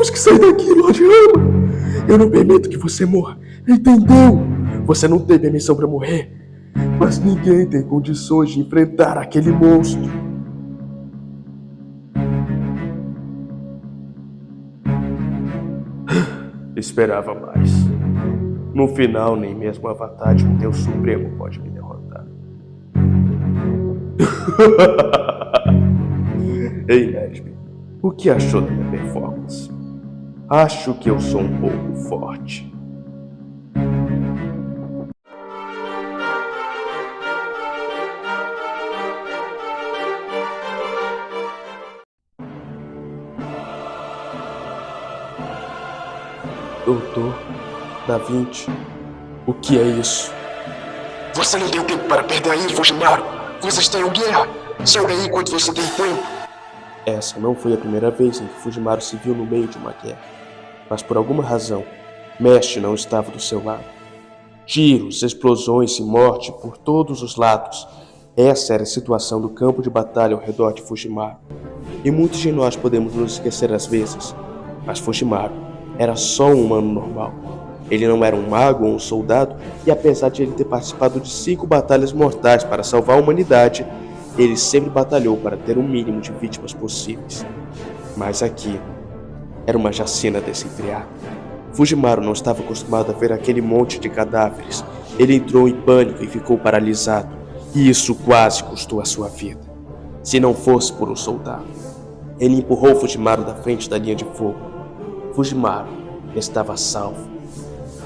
Temos que sair daqui, Lord Rama. Eu não permito que você morra. Entendeu? Você não tem permissão para morrer. Mas ninguém tem condições de enfrentar aquele monstro. Esperava mais. No final, nem mesmo a vontade do Deus Supremo pode me derrotar. Ei, Nesby, o que achou da minha performance? Acho que eu sou um pouco forte. Doutor Da Vinci, o que é isso? Você não tem tempo para perder aí, Fujimaru. Vocês têm guerra. Joga aí enquanto você tem tempo. Essa não foi a primeira vez em que Fujimaru se viu no meio de uma guerra. Mas por alguma razão, Mesh não estava do seu lado. Tiros, explosões e morte por todos os lados. Essa era a situação do campo de batalha ao redor de Fujimaru. E muitos de nós podemos nos esquecer às vezes. Mas Fujimaru era só um humano normal. Ele não era um mago ou um soldado, e apesar de ele ter participado de 5 batalhas mortais para salvar a humanidade, ele sempre batalhou para ter o mínimo de vítimas possíveis. Mas aqui era uma chacina desenfreada. Fujimaru não estava acostumado a ver aquele monte de cadáveres. Ele entrou em pânico e ficou paralisado, e isso quase custou a sua vida. Se não fosse por um soldado. Ele empurrou Fujimaru da frente da linha de fogo. Fujimaru estava salvo.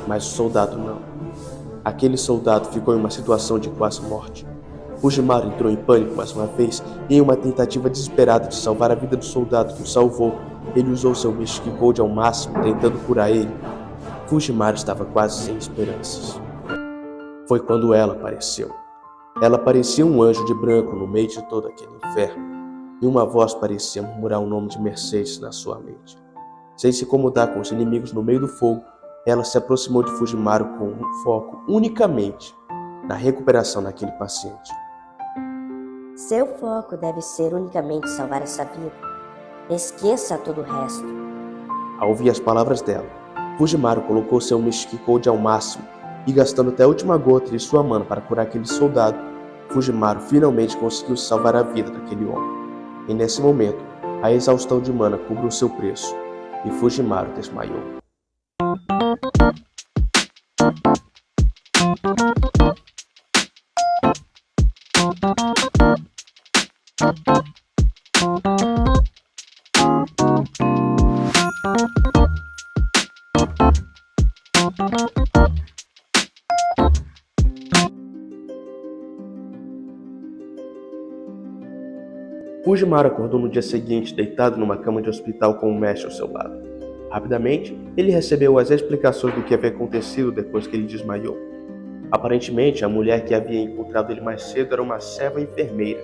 Mas o soldado não. Aquele soldado ficou em uma situação de quase morte. Fujimaru entrou em pânico mais uma vez e, em uma tentativa desesperada de salvar a vida do soldado que o salvou, ele usou seu Mystic Code ao máximo, tentando curar ele. Fujimaru estava quase sem esperanças. Foi quando ela apareceu. Ela parecia um anjo de branco no meio de todo aquele inferno, e uma voz parecia murmurar o nome de Mercedes na sua mente. Sem se incomodar com os inimigos no meio do fogo, ela se aproximou de Fujimaru com um foco unicamente na recuperação daquele paciente. Seu foco deve ser unicamente salvar essa vida. Esqueça todo o resto. Ao ouvir as palavras dela, Fujimaru colocou seu Mystic Code ao máximo e, gastando até a última gota de sua mana para curar aquele soldado, Fujimaru finalmente conseguiu salvar a vida daquele homem. E nesse momento, a exaustão de mana cobriu seu preço e Fujimaru desmaiou. Fujimaru acordou no dia seguinte, deitado numa cama de hospital com um Mesh ao seu lado. Rapidamente, ele recebeu as explicações do que havia acontecido depois que ele desmaiou. Aparentemente, a mulher que havia encontrado ele mais cedo era uma serva enfermeira,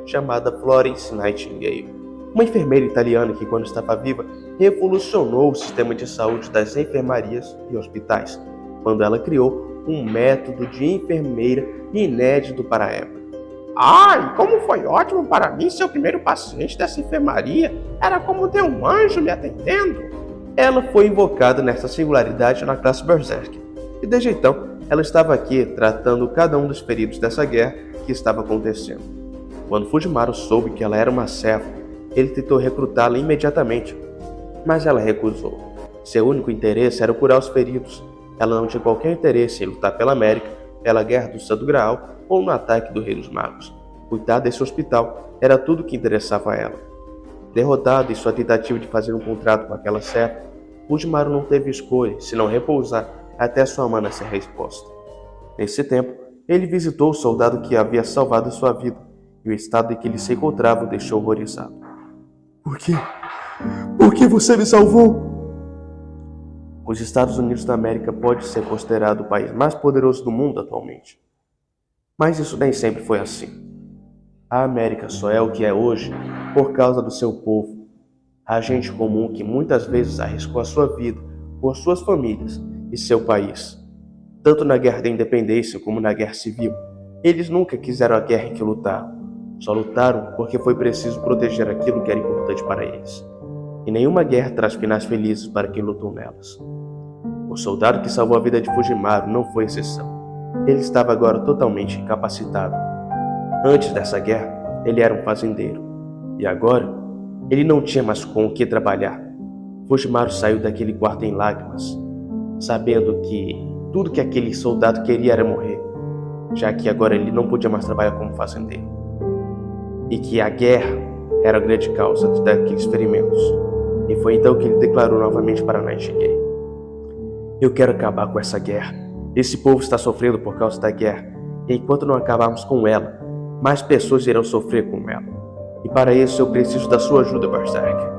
chamada Florence Nightingale. Uma enfermeira italiana que, quando estava viva, revolucionou o sistema de saúde das enfermarias e hospitais, quando ela criou um método de enfermeira inédito para a época. Ai, como foi ótimo para mim ser o primeiro paciente dessa enfermaria. Era como ter um anjo me atendendo. Ela foi invocada nessa singularidade na classe Berserk, e desde então ela estava aqui tratando cada um dos feridos dessa guerra que estava acontecendo. Quando Fujimaru soube que ela era uma serva, ele tentou recrutá-la imediatamente, mas ela recusou. Seu único interesse era curar os feridos. Ela não tinha qualquer interesse em lutar pela América, pela Guerra do Santo Graal ou no ataque do Rei dos Magos. Cuidar desse hospital era tudo que interessava a ela. Derrotado em sua tentativa de fazer um contrato com aquela serva, Fujimaru não teve escolha senão repousar até sua mana ser reexposta. Nesse tempo, ele visitou o soldado que havia salvado sua vida, e o estado em que ele se encontrava o deixou horrorizado. Por quê? Por que você me salvou? Os Estados Unidos da América pode ser considerado o país mais poderoso do mundo atualmente. Mas isso nem sempre foi assim. A América só é o que é hoje por causa do seu povo. A gente comum que muitas vezes arriscou a sua vida por suas famílias e seu país. Tanto na Guerra da Independência como na Guerra Civil, eles nunca quiseram a guerra em que lutaram. Só lutaram porque foi preciso proteger aquilo que era importante para eles. e nenhuma guerra traz finais felizes para quem lutou nelas. O soldado que salvou a vida de Fujimaru não foi exceção. Ele estava agora totalmente incapacitado. Antes dessa guerra, ele era um fazendeiro, e agora, ele não tinha mais com o que trabalhar. Fujimaru saiu daquele quarto em lágrimas, sabendo que tudo que aquele soldado queria era morrer, já que agora ele não podia mais trabalhar como fazendeiro. E que a guerra era a grande causa daqueles ferimentos. E foi então que ele declarou novamente para Nightingale: eu quero acabar com essa guerra. Esse povo está sofrendo por causa da guerra, e enquanto não acabarmos com ela, mais pessoas irão sofrer com ela. E para isso eu preciso da sua ajuda, Berserk.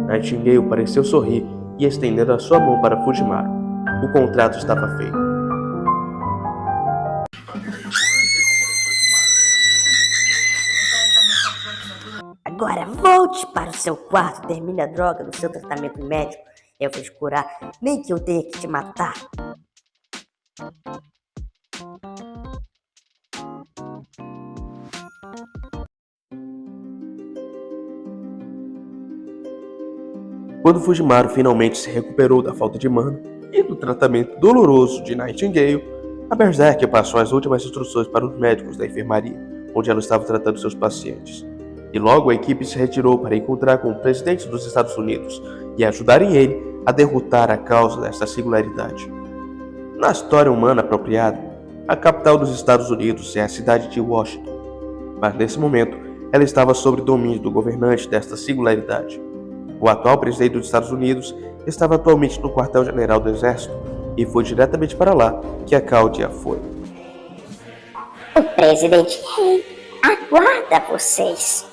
Nightingale pareceu sorrir e estendendo a sua mão para Fujimaru. O contrato estava feito. Agora volte para o seu quarto, termine a droga no seu tratamento médico. Eu vou te curar, nem que eu tenha que te matar. Quando Fujimaru finalmente se recuperou da falta de mana e do tratamento doloroso de Nightingale, a Berserk passou as últimas instruções para os médicos da enfermaria, onde ela estava tratando seus pacientes. E logo a equipe se retirou para encontrar com o presidente dos Estados Unidos e ajudarem ele a derrotar a causa desta singularidade. Na história humana apropriada, a capital dos Estados Unidos é a cidade de Washington, mas nesse momento ela estava sob o domínio do governante desta singularidade. O atual presidente dos Estados Unidos estava atualmente no quartel-general do Exército e foi diretamente para lá que a Cláudia foi. O presidente Rei aguarda vocês.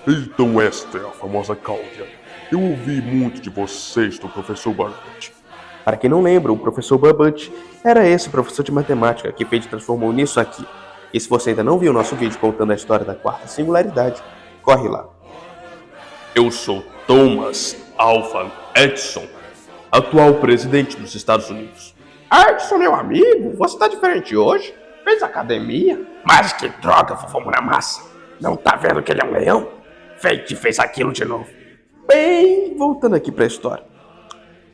Então esta é a famosa Cláudia. Eu ouvi muito de vocês do professor Barbante. Para quem não lembra, o professor Barbante era esse professor de matemática que Fate transformou nisso aqui. E se você ainda não viu o nosso vídeo contando a história da quarta singularidade, corre lá. Eu sou Thomas Alva Edison, atual presidente dos Estados Unidos. Edson, meu amigo, você tá diferente hoje? Fez academia? Mas que droga, vovô Muramasa. Não tá vendo que ele é um leão? Fate fez aquilo de novo. Bem, voltando aqui para a história.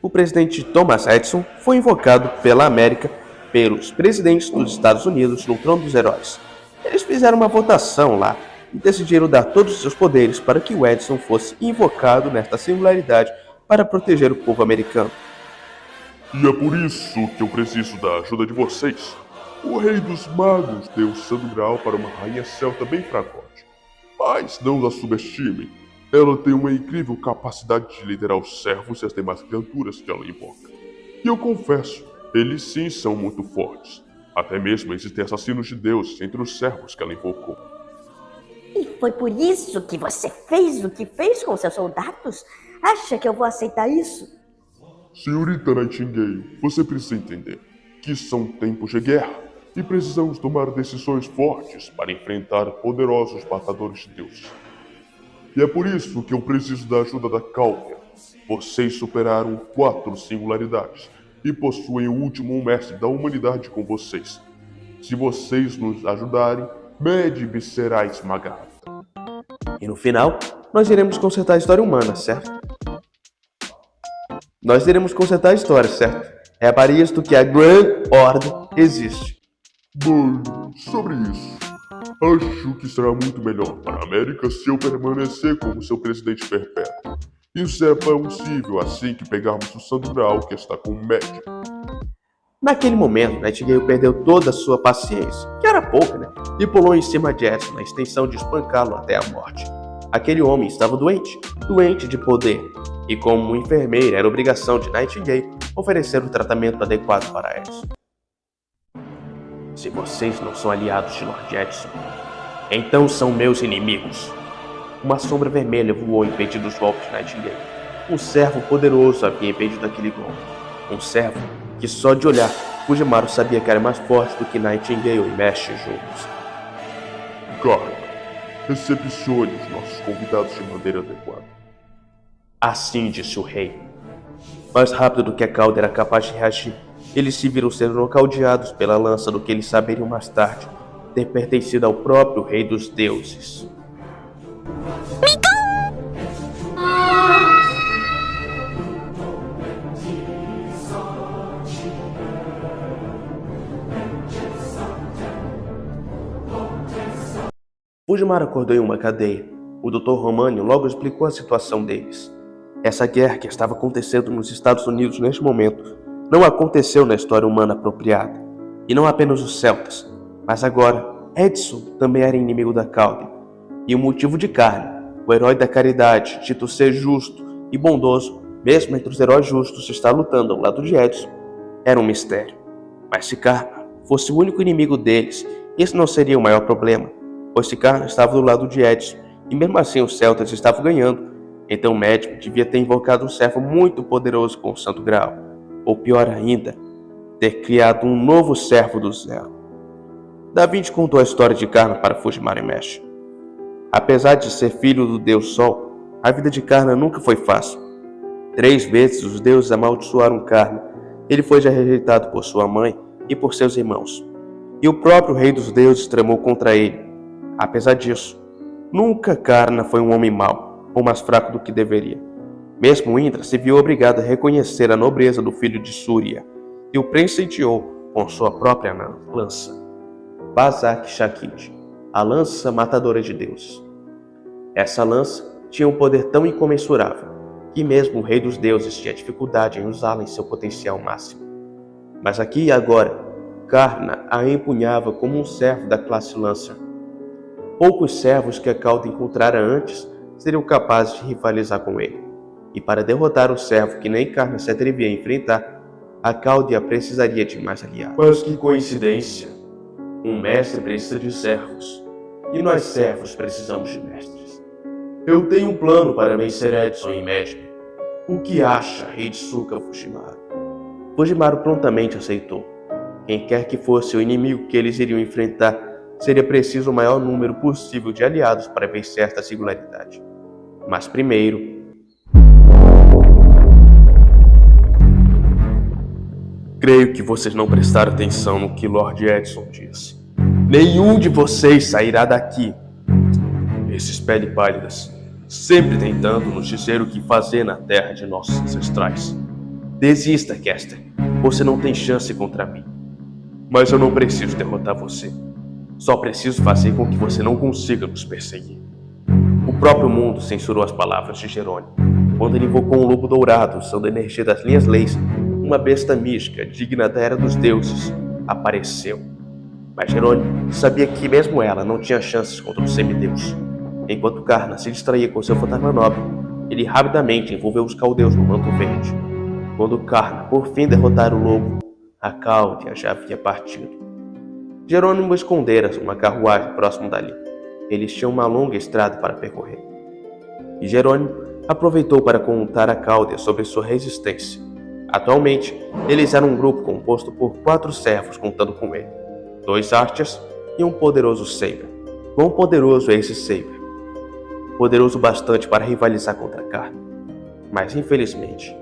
O presidente Thomas Edison foi invocado pela América pelos presidentes dos Estados Unidos no Trono dos Heróis. Eles fizeram uma votação lá e decidiram dar todos os seus poderes para que o Edison fosse invocado nesta singularidade para proteger o povo americano. E é por isso que eu preciso da ajuda de vocês. O rei dos magos deu o santo grau para uma rainha celta bem fracote. Mas não a subestimem. Ela tem uma incrível capacidade de liderar os servos e as demais criaturas que ela invoca. E eu confesso, eles sim são muito fortes. Até mesmo existem assassinos de Deus entre os servos que ela invocou. E foi por isso que você fez o que fez com seus soldados? Acha que eu vou aceitar isso? Senhorita Nightingale, você precisa entender que são tempos de guerra e precisamos tomar decisões fortes para enfrentar poderosos matadores de deuses. E é por isso que eu preciso da ajuda da Cláudia. Vocês superaram 4 singularidades e possuem o último mestre da humanidade com vocês. Se vocês nos ajudarem, Medivh será esmagado. E no final, nós iremos consertar a história humana, certo? Nós iremos consertar a história, certo? É para isto que a Grand Ordem existe. Bom, sobre isso, acho que será muito melhor para a América se eu permanecer como seu presidente perpétuo. Isso é possível assim que pegarmos o Santo Graal que está com o Medivh. Naquele momento, Nightingale perdeu toda a sua paciência, que era pouca, né? E pulou em cima de Edson na intenção de espancá-lo até a morte. Aquele homem estava doente de poder, e como enfermeira era obrigação de Nightingale oferecer o tratamento adequado para Edson. Se vocês não são aliados de Lord Edson, então são meus inimigos. Uma sombra vermelha voou impedindo os golpes de Nightingale. Um servo poderoso havia impedido aquele golpe. Um servo que só de olhar, Fujimaru sabia que era mais forte do que Nightingale e Mesh juntos. Carla, recepcione os nossos convidados de maneira adequada. Assim disse o rei. Mais rápido do que a cauda era capaz de reagir, eles se viram sendo nocauteados pela lança do que eles saberiam mais tarde ter pertencido ao próprio rei dos deuses. Fujimaru acordou em uma cadeia. O Dr. Românio logo explicou a situação deles. Essa guerra que estava acontecendo nos Estados Unidos neste momento não aconteceu na história humana apropriada. E não apenas os celtas, mas agora Edson também era inimigo da Cauda. E o motivo de Carne, o herói da caridade, dito ser justo e bondoso, mesmo entre os heróis justos, está lutando ao lado de Edson, era um mistério. Mas se Karna fosse o único inimigo deles, esse não seria o maior problema, pois se Karna estava do lado de Edson, e mesmo assim os celtas estavam ganhando, então o médico devia ter invocado um servo muito poderoso com o Santo Graal, ou pior ainda, ter criado um novo servo do zero. Da Vinci contou a história de Karna para Fujimaru e Mesh. Apesar de ser filho do Deus Sol, a vida de Karna nunca foi fácil. 3 vezes os deuses amaldiçoaram Karna. Ele foi já rejeitado por sua mãe e por seus irmãos. E o próprio rei dos deuses tramou contra ele. Apesar disso, nunca Karna foi um homem mau, ou mais fraco do que deveria. Mesmo Indra se viu obrigado a reconhecer a nobreza do filho de Surya e o presenteou com sua própria lança, Vazak Shakti, a lança matadora de deuses. Essa lança tinha um poder tão incomensurável que mesmo o rei dos deuses tinha dificuldade em usá-la em seu potencial máximo. Mas aqui e agora, Karna a empunhava como um servo da classe Lancer. Poucos servos que a Cauda encontrara antes seriam capazes de rivalizar com ele. E para derrotar o servo que nem Karna se atrevia a enfrentar, a Cauda precisaria de mais aliados. Mas que coincidência! Um mestre precisa de servos, e nós servos precisamos de mestres. Eu tenho um plano para vencer Edson e Medb. O que acha, Rei de Suka Fujimaru? Fujimaru prontamente aceitou. Quem quer que fosse o inimigo que eles iriam enfrentar, seria preciso o maior número possível de aliados para vencer esta singularidade. Mas primeiro... Creio que vocês não prestaram atenção no que Lord Edson disse. Nenhum de vocês sairá daqui. Esses pele pálidas, sempre tentando nos dizer o que fazer na terra de nossos ancestrais. Desista, Caster. Você não tem chance contra mim. Mas eu não preciso derrotar você. Só preciso fazer com que você não consiga nos perseguir. O próprio mundo censurou as palavras de Jerônimo, quando ele invocou um lobo dourado usando a energia das linhas leis. Uma besta mística, digna da Era dos Deuses, apareceu. Mas Jerônimo sabia que mesmo ela não tinha chances contra o semideus. Enquanto Karna se distraía com seu fantasma nobre, ele rapidamente envolveu os caldeus no manto verde. Quando Karna por fim derrotar o lobo, a Cauda já havia partido. Jerônimo escondera uma carruagem próximo dali. Eles tinham uma longa estrada para percorrer. E Jerônimo aproveitou para contar a Cauda sobre sua resistência. Atualmente, eles eram um grupo composto por 4 servos contando com ele, 2 archers e um poderoso saber. Quão poderoso é esse saber? Poderoso bastante para rivalizar contra Karna. Mas infelizmente,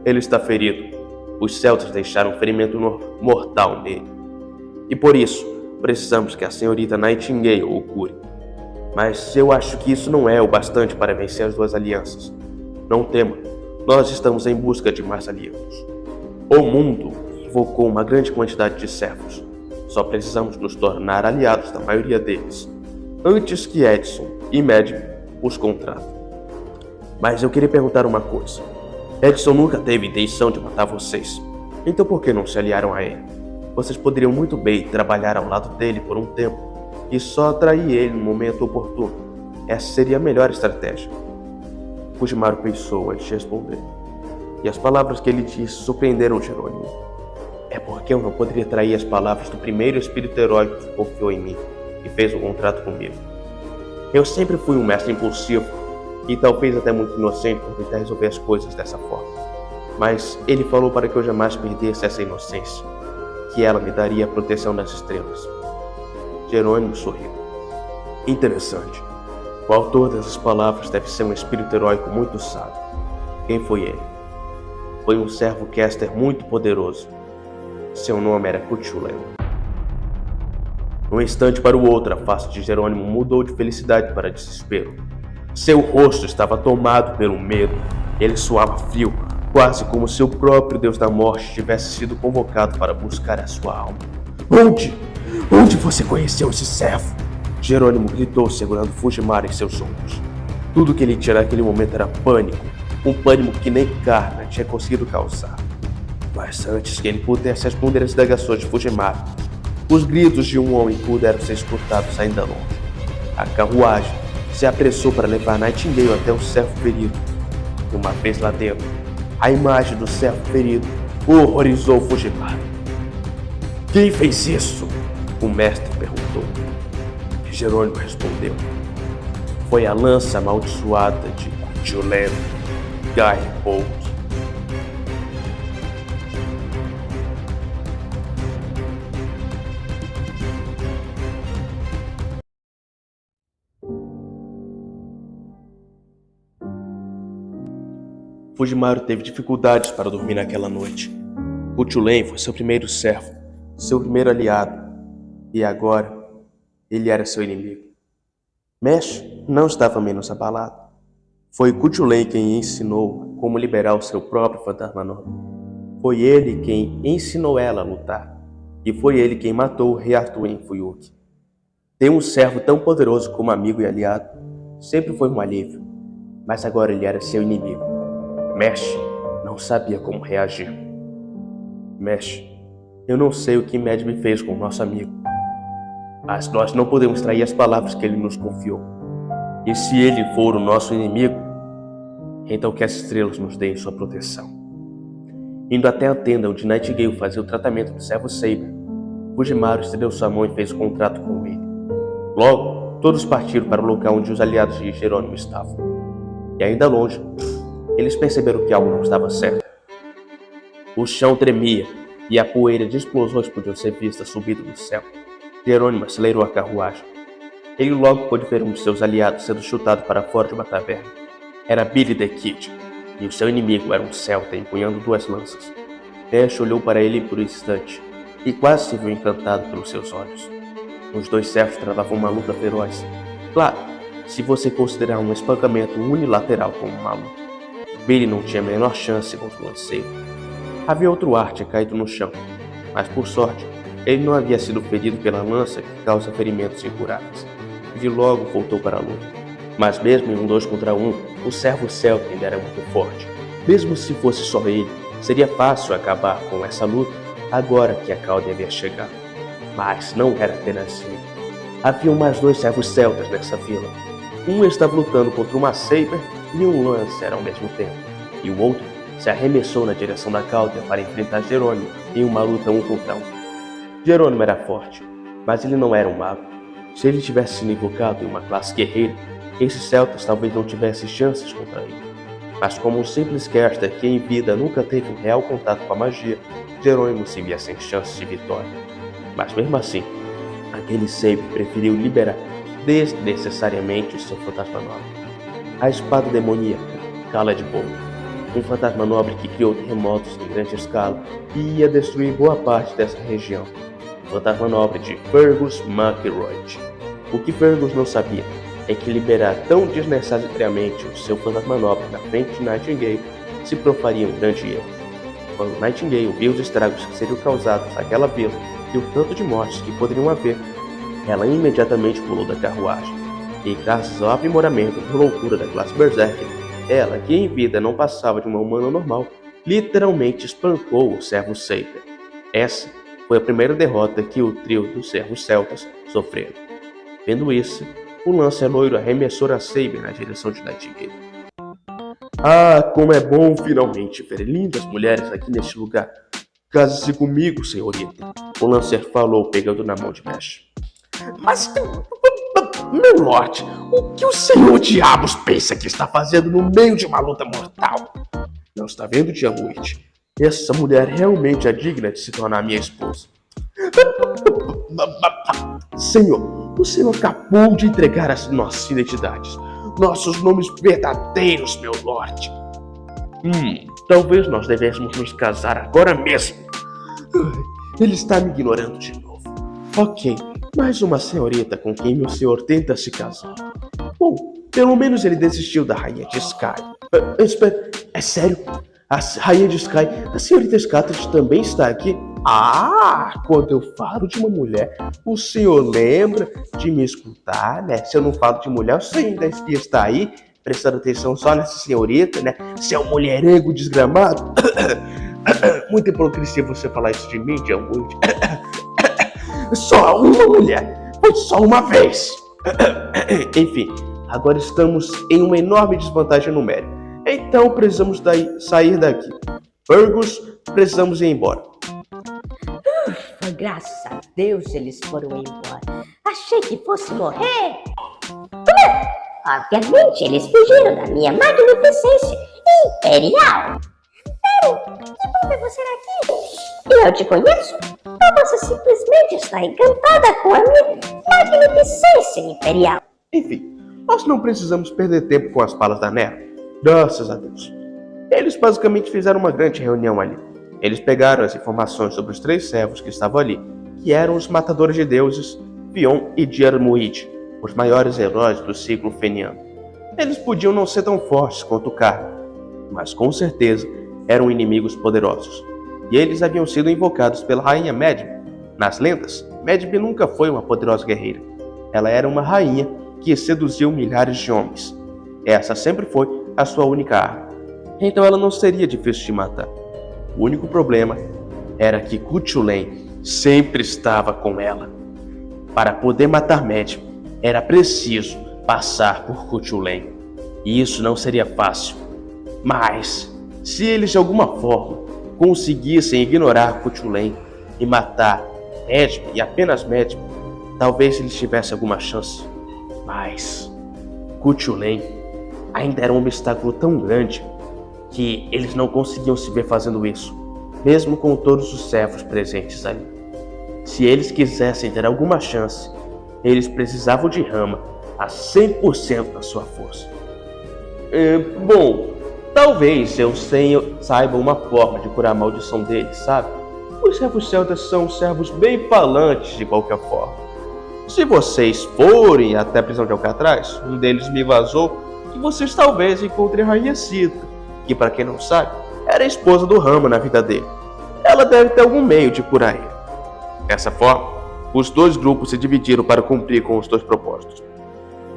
ele está ferido. Os celtas deixaram um ferimento mortal nele. E por isso, precisamos que a senhorita Nightingale o cure. Mas eu acho que isso não é o bastante para vencer as 2 alianças. Não tema. Nós estamos em busca de mais aliados. O mundo invocou uma grande quantidade de servos. Só precisamos nos tornar aliados da maioria deles, antes que Edson e Medb os contratem. Mas eu queria perguntar uma coisa. Edson nunca teve intenção de matar vocês. Então por que não se aliaram a ele? Vocês poderiam muito bem trabalhar ao lado dele por um tempo e só atrair ele no momento oportuno. Essa seria a melhor estratégia. Fujimaru pensou antes de responder, e as palavras que ele disse surpreenderam Jerônimo. É porque eu não poderia trair as palavras do primeiro espírito heróico que confiou em mim e fez um contrato comigo. Eu sempre fui um mestre impulsivo e talvez até muito inocente por tentar resolver as coisas dessa forma. Mas ele falou para que eu jamais perdesse essa inocência, que ela me daria a proteção das estrelas. Jerônimo sorriu. Interessante. O autor dessas palavras deve ser um espírito heróico muito sábio. Quem foi ele? Foi um servo caster muito poderoso. Seu nome era Cthulhu. Num instante para o outro, a face de Jerônimo mudou de felicidade para desespero. Seu rosto estava tomado pelo medo. Ele suava frio, quase como se o próprio Deus da Morte tivesse sido convocado para buscar a sua alma. Onde? Onde você conheceu esse servo? Jerônimo gritou, segurando Fujimaru em seus ombros. Tudo que ele tinha naquele momento era pânico, um pânico que nem Karna tinha conseguido causar. Mas antes que ele pudesse responder às indagações de Fujimaru, os gritos de um homem puderam ser escutados ainda longe. A carruagem se apressou para levar Nightingale até o servo ferido. E uma vez lá dentro, a imagem do servo ferido horrorizou Fujimaru. Quem fez isso? O mestre perguntou. E Jerônimo respondeu. Foi a lança amaldiçoada de Julen Gaibold. Fujimaru teve dificuldades para dormir naquela noite. Julen foi seu primeiro servo, seu primeiro aliado, e agora ele era seu inimigo. Mesh não estava menos abalado. Foi Julen quem ensinou como liberar o seu próprio fantasma nobre. Foi ele quem ensinou ela a lutar, e foi ele quem matou o rei Arthur em Fuyuki. Ter um servo tão poderoso como amigo e aliado sempre foi um alívio, mas agora ele era seu inimigo. Mesh não sabia como reagir. Mesh, eu não sei o que Mad me fez com o nosso amigo, mas nós não podemos trair as palavras que ele nos confiou. E se ele for o nosso inimigo, então que as estrelas nos deem sua proteção. Indo até a tenda onde Nightingale fazia o tratamento do servo Saber, Fujimaru estendeu sua mão e fez um contrato com ele. Logo, todos partiram para o local onde os aliados de Jerônimo estavam. E ainda longe, eles perceberam que algo não estava certo. O chão tremia e a poeira de explosões podia ser vista subindo no céu. Jerônimo acelerou a carruagem. Ele logo pôde ver um de seus aliados sendo chutado para fora de uma taverna. Era Billy the Kid, e o seu inimigo era um celta empunhando 2 lanças. Mesh olhou para ele por um instante e quase se viu encantado pelos seus olhos. Os 2 servos travavam uma luta feroz. Claro, se você considerar um espancamento unilateral como uma luta. Billy não tinha a menor chance contra o lanceiro. Havia outro ar tinha caído no chão, mas por sorte, ele não havia sido ferido pela lança que causa ferimentos incuráveis. E logo voltou para a luta. Mas mesmo em um 2 contra 1, o servo celta ainda era muito forte. Mesmo se fosse só ele, seria fácil acabar com essa luta agora que a Calden havia chegado. Mas não era apenas assim. Havia mais 2 servos celtas nessa vila. Um estava lutando contra uma Saber e um Lancer ao mesmo tempo, e o outro se arremessou na direção da Calden para enfrentar Jerônimo em uma luta 1 contra 1. Jerônimo era forte, mas ele não era um mago. Se ele tivesse sido invocado em uma classe guerreira, esses celtas talvez não tivessem chances contra ele. Mas como um simples caster que em vida nunca teve um real contato com a magia, Jerônimo se via sem chances de vitória. Mas mesmo assim, aquele Saber preferiu liberar desnecessariamente o seu fantasma nobre. A espada demoníaca, Khaled Bolt, um fantasma nobre que criou terremotos em grande escala e ia destruir boa parte dessa região. O fantasma nobre de Fergus McElroyd. O que Fergus não sabia é que liberar tão desnecessariamente o seu fantasma nobre na frente de Nightingale se profaria um grande erro. Quando Nightingale viu os estragos que seriam causados àquela vila e o tanto de mortes que poderiam haver, ela imediatamente pulou da carruagem. E graças ao aprimoramento da loucura da classe Berserker, ela, que em vida não passava de uma humana normal, literalmente espancou o servo Saber. Essa foi a primeira derrota que o trio dos servos celtas sofreram. Vendo isso, o Lancer loiro arremessou a Saber na direção de Nightingale. Ah, como é bom finalmente ver lindas mulheres aqui neste lugar. Case-se comigo, senhorita. O Lancer falou, pegando na mão de Mesh. Mas, meu lorde, o que o senhor diabos pensa que está fazendo no meio de uma luta mortal? Não está vendo, tia Witch? Essa mulher realmente é digna de se tornar minha esposa. Senhor, o senhor acabou de entregar as nossas identidades, nossos nomes verdadeiros, meu lorde. Talvez nós devêssemos nos casar agora mesmo. Ele está me ignorando de novo. Ok, mais uma senhorita com quem meu senhor tenta se casar. Bom, Pelo menos ele desistiu da Rainha de Sky. Espera, é sério? A Rainha de Sky, a senhorita Scatters também está aqui? Ah, quando eu falo de uma mulher, o senhor lembra de me escutar, né? Se eu não falo de mulher, o senhor ainda está aí, prestando atenção só nessa senhorita, né? Seu mulherengo desgramado. Muita hipocrisia você falar isso de mim, John Wood. Só uma mulher, foi só uma vez. Enfim, agora estamos em uma enorme desvantagem numérica. Então precisamos sair daqui. Fergus, precisamos ir embora. Ufa, graças a Deus eles foram embora. Achei que fosse morrer. Obviamente eles fugiram da minha magnificência imperial. Pera, que bom ver você aqui. Eu te conheço? Ou você simplesmente está encantada com a minha magnificência imperial? Enfim, nós não precisamos perder tempo com as falas da Nero. Graças a Deus. Eles basicamente fizeram uma grande reunião ali. Eles pegaram as informações sobre os 3 servos que estavam ali, que eram os matadores de deuses, Fion e Diarmuid, os maiores heróis do ciclo feniano. Eles podiam não ser tão fortes quanto Carmen, mas com certeza eram inimigos poderosos. E eles haviam sido invocados pela rainha Medb. Nas lendas, Medb nunca foi uma poderosa guerreira. Ela era uma rainha que seduziu milhares de homens. Essa sempre foi a sua única arma. Então ela não seria difícil de matar. O único problema era que Cthulhen sempre estava com ela. Para poder matar Medb, era preciso passar por Cthulhen. E isso não seria fácil. Mas, se eles de alguma forma conseguissem ignorar Cthulhen e matar Medb e apenas Medb, talvez eles tivessem alguma chance. Mas Cthulhen ainda era um obstáculo tão grande que eles não conseguiam se ver fazendo isso, mesmo com todos os servos presentes ali. Se eles quisessem ter alguma chance, eles precisavam de Rama a 100% da sua força. Bom, talvez eu saiba uma forma de curar a maldição deles, sabe? Os servos celtas são servos bem falantes de qualquer forma. Se vocês forem até a prisão de Alcatraz, um deles me vazou que vocês talvez encontrem a Rainha Cita, que, para quem não sabe, era a esposa do Rama na vida dele. Ela deve ter algum meio de curar ele. Dessa forma, os 2 grupos se dividiram para cumprir com os 2 propósitos.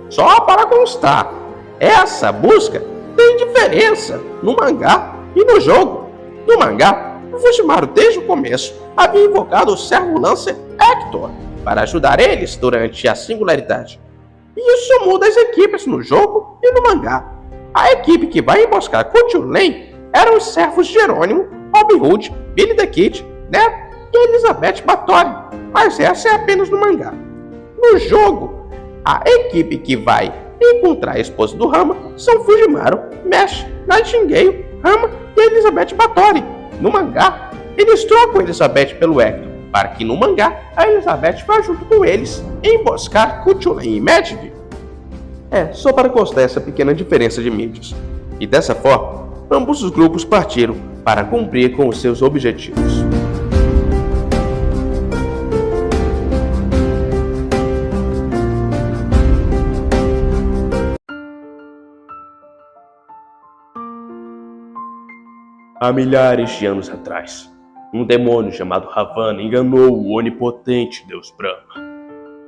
Só para constar, essa busca tem diferença no mangá e no jogo. No mangá, o Fujimaru desde o começo havia invocado o servo Lancer Hector para ajudar eles durante a singularidade. E isso muda as equipes no jogo e no mangá. A equipe que vai emboscar Cthulhen eram os servos Jerônimo, Robin Hood, Billy the Kid, Ned e Elizabeth Báthory, mas essa é apenas no mangá. No jogo, a equipe que vai encontrar a esposa do Rama são Fujimaru, Mesh, Nightingale, Rama e Elizabeth Báthory. No mangá, eles trocam Elizabeth pelo Hector, para que no mangá a Elizabeth vá junto com eles emboscar Cthulhen e Medb. Só para constar essa pequena diferença de mídias. E dessa forma, ambos os grupos partiram para cumprir com os seus objetivos. Há milhares de anos atrás, um demônio chamado Ravana enganou o onipotente Deus Brahma.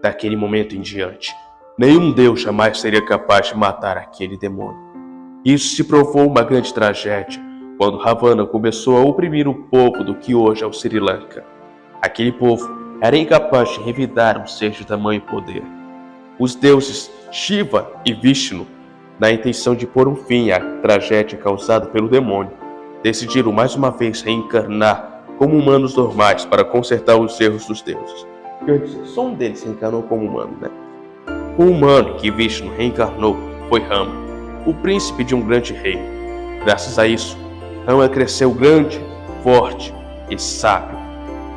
Daquele momento em diante, nenhum Deus jamais seria capaz de matar aquele demônio. Isso se provou uma grande tragédia quando Ravana começou a oprimir o povo do que hoje é o Sri Lanka. Aquele povo era incapaz de revidar um ser de tamanho poder. Os deuses Shiva e Vishnu, na intenção de pôr um fim à tragédia causada pelo demônio, decidiram mais uma vez reencarnar como humanos normais para consertar os erros dos deuses. Quer dizer, só um deles reencarnou como humano, né? O humano que Vishnu reencarnou foi Rama, o príncipe de um grande reino. Graças a isso, Rama cresceu grande, forte e sábio,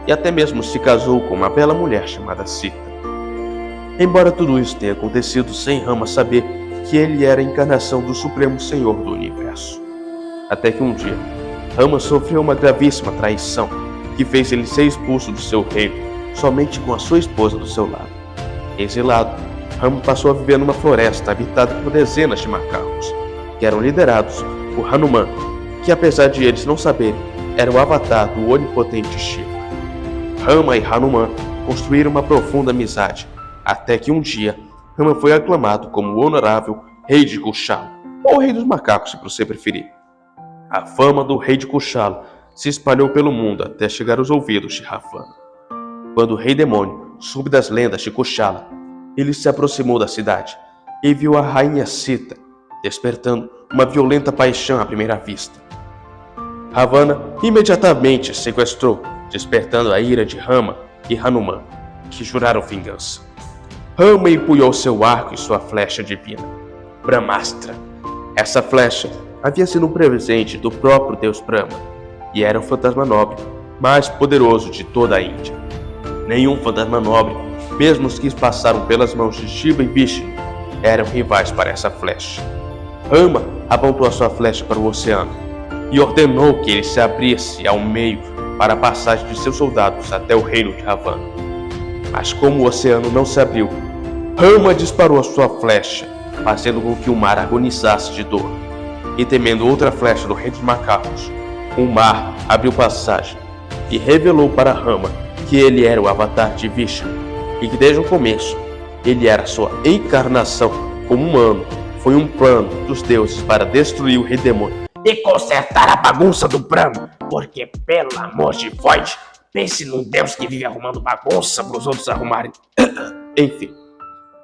e até mesmo se casou com uma bela mulher chamada Sita. Embora tudo isso tenha acontecido sem Rama saber que ele era a encarnação do Supremo Senhor do Universo. Até que um dia, Rama sofreu uma gravíssima traição que fez ele ser expulso do seu reino somente com a sua esposa do seu lado. Exilado, Rama passou a viver numa floresta habitada por dezenas de macacos, que eram liderados por Hanuman, que apesar de eles não saberem, era o avatar do onipotente Shiva. Rama e Hanuman construíram uma profunda amizade, até que um dia Rama foi aclamado como o honorável rei de Kushala, ou rei dos macacos, se você preferir. A fama do rei de Kushala se espalhou pelo mundo até chegar aos ouvidos de Ravana. Quando o rei demônio soube das lendas de Kushala, ele se aproximou da cidade e viu a rainha Sita, despertando uma violenta paixão à primeira vista. Ravana imediatamente sequestrou, despertando a ira de Rama e Hanuman, que juraram vingança. Rama empunhou seu arco e sua flecha divina, Brahmastra. Essa flecha havia sido um presente do próprio deus Brahma e era o fantasma nobre mais poderoso de toda a Índia. Nenhum fantasma nobre, mesmo os que passaram pelas mãos de Shiva e Vishnu, eram rivais para essa flecha. Rama apontou a sua flecha para o oceano e ordenou que ele se abrisse ao meio para a passagem de seus soldados até o reino de Ravana. Mas como o oceano não se abriu, Rama disparou a sua flecha, fazendo com que o mar agonizasse de dor. E temendo outra flecha do rei dos macacos, o mar abriu passagem e revelou para Rama que ele era o avatar de Vishnu e que desde o começo ele era sua encarnação como humano. Foi um plano dos deuses para destruir o rei demônio E consertar a bagunça do Brahma, porque pelo amor de Void, pense num deus que vive arrumando bagunça para os outros arrumarem. Enfim,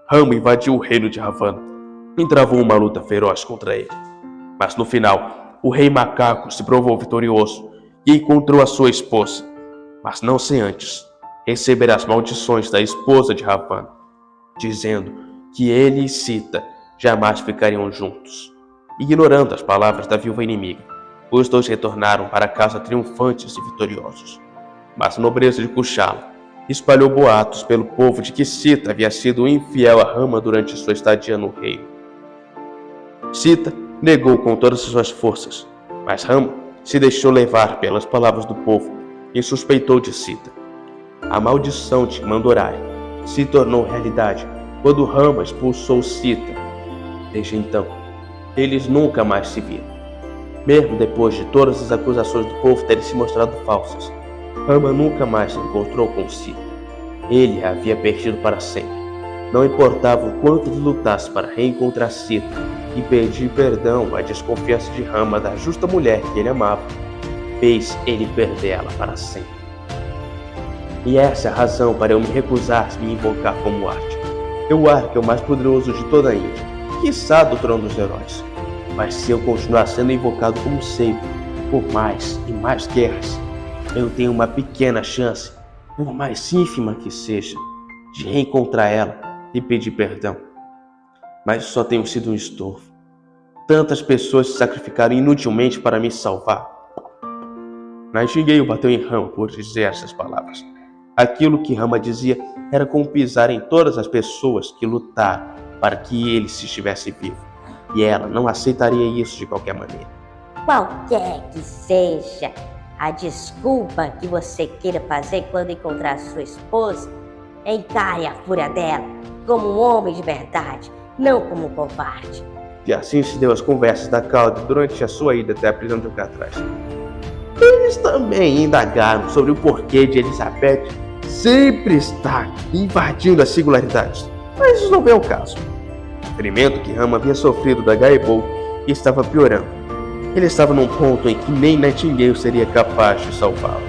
Rama invadiu o reino de Ravana e travou uma luta feroz contra ele. Mas no final, o rei macaco se provou vitorioso e encontrou a sua esposa, mas não sem antes receber as maldições da esposa de Ravana, dizendo que ele e Sita jamais ficariam juntos. Ignorando as palavras da viúva inimiga, os dois retornaram para casa triunfantes e vitoriosos. Mas a nobreza de Kushala espalhou boatos pelo povo de que Sita havia sido infiel a Rama durante sua estadia no reino. Sita negou com todas as suas forças, mas Rama se deixou levar pelas palavras do povo e suspeitou de Sita. A maldição de Mandorari se tornou realidade quando Rama expulsou Sita. Desde então, eles nunca mais se viram. Mesmo depois de todas as acusações do povo terem se mostrado falsas, Rama nunca mais se encontrou com Sita. Ele a havia perdido para sempre. Não importava o quanto ele lutasse para reencontrar Sita e pedir perdão, a desconfiança de Rama da justa mulher que ele amava fez ele perdê-la para sempre. E essa é a razão para eu me recusar a me invocar como Archer. O Archer é o mais poderoso de toda a Índia, quiçá do trono dos heróis. Mas se eu continuar sendo invocado como Seiya por mais e mais guerras, eu tenho uma pequena chance, por mais ínfima que seja, de reencontrar ela e pedir perdão. Mas só tenho sido um estorvo. Tantas pessoas se sacrificaram inutilmente para me salvar. Nightingale bateu em Rama por dizer essas palavras. Aquilo que Rama dizia era como pisar em todas as pessoas que lutaram para que ele se estivesse vivo. E ela não aceitaria isso de qualquer maneira. Qualquer que seja a desculpa que você queira fazer quando encontrar sua esposa, encare a fúria dela como um homem de verdade, não como um covarde. E assim se deu as conversas da cauda durante a sua ida até a prisão de Alcatraz. Eles também indagaram sobre o porquê de Elizabeth sempre estar invadindo as singularidades, mas isso não veio ao caso. O ferimento que Rama havia sofrido da Gaebol estava piorando. Ele estava num ponto em que nem Nightingale seria capaz de salvá-lo.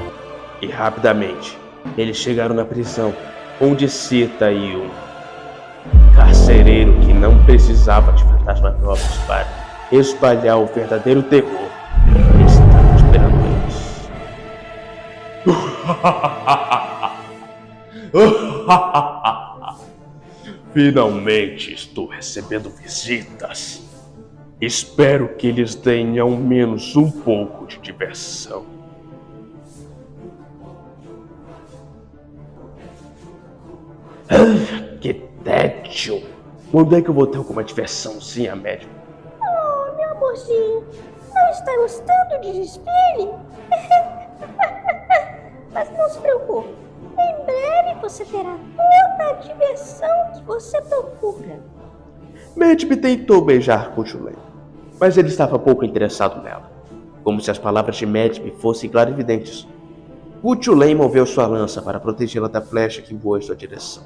E rapidamente, eles chegaram na prisão, onde Sita e um carcereiro que não precisava de fantasmas novos para espalhar o verdadeiro terror estavam esperando eles. Finalmente estou recebendo visitas. Espero que eles deem ao menos um pouco de diversão. Que tédio! Quando é que eu vou ter alguma diversãozinha, médico? Oh, meu amorzinho, não está gostando de desfile? Mas não se preocupe, Em breve você terá toda a diversão que você procura. Medb tentou beijar Cutulane, mas ele estava pouco interessado nela, como se as palavras de Medb fossem clarividentes. Cutulane moveu sua lança para protegê-la da flecha que voou em sua direção.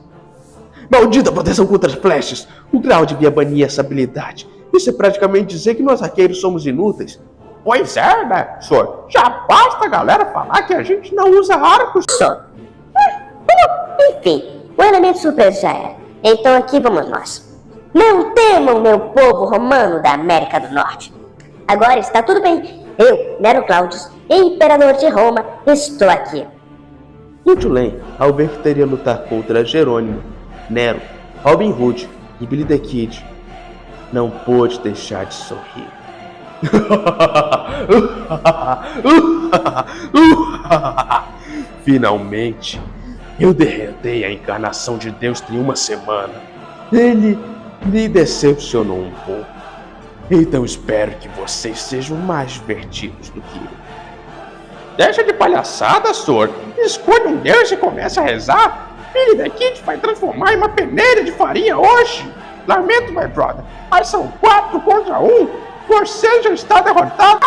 Maldita proteção contra as flechas! O grau devia banir essa habilidade. Isso é praticamente dizer que nós arqueiros somos inúteis. Pois é, né, senhor? Já basta a galera falar que a gente não usa arcos. Só. Enfim, o elemento surpresa já era. Então aqui vamos nós. Não temam, meu povo romano da América do Norte. Agora está tudo bem. Eu, Nero Claudius, imperador de Roma, estou aqui. Cutulane, ao ver que teria lutar contra Jerônimo, Nero, Robin Hood e Billy the Kid, não pôde deixar de sorrir. Finalmente, eu derretei a encarnação de Deus em uma semana. Ele me decepcionou um pouco. Então espero que vocês sejam mais divertidos do que eu. Deixa de palhaçada, senhor. Escolha um Deus e comece a rezar. Billy the Kid vai transformar em uma peneira de farinha hoje. Lamento, my brother, mas são 4 contra 1. Você já está derrotado.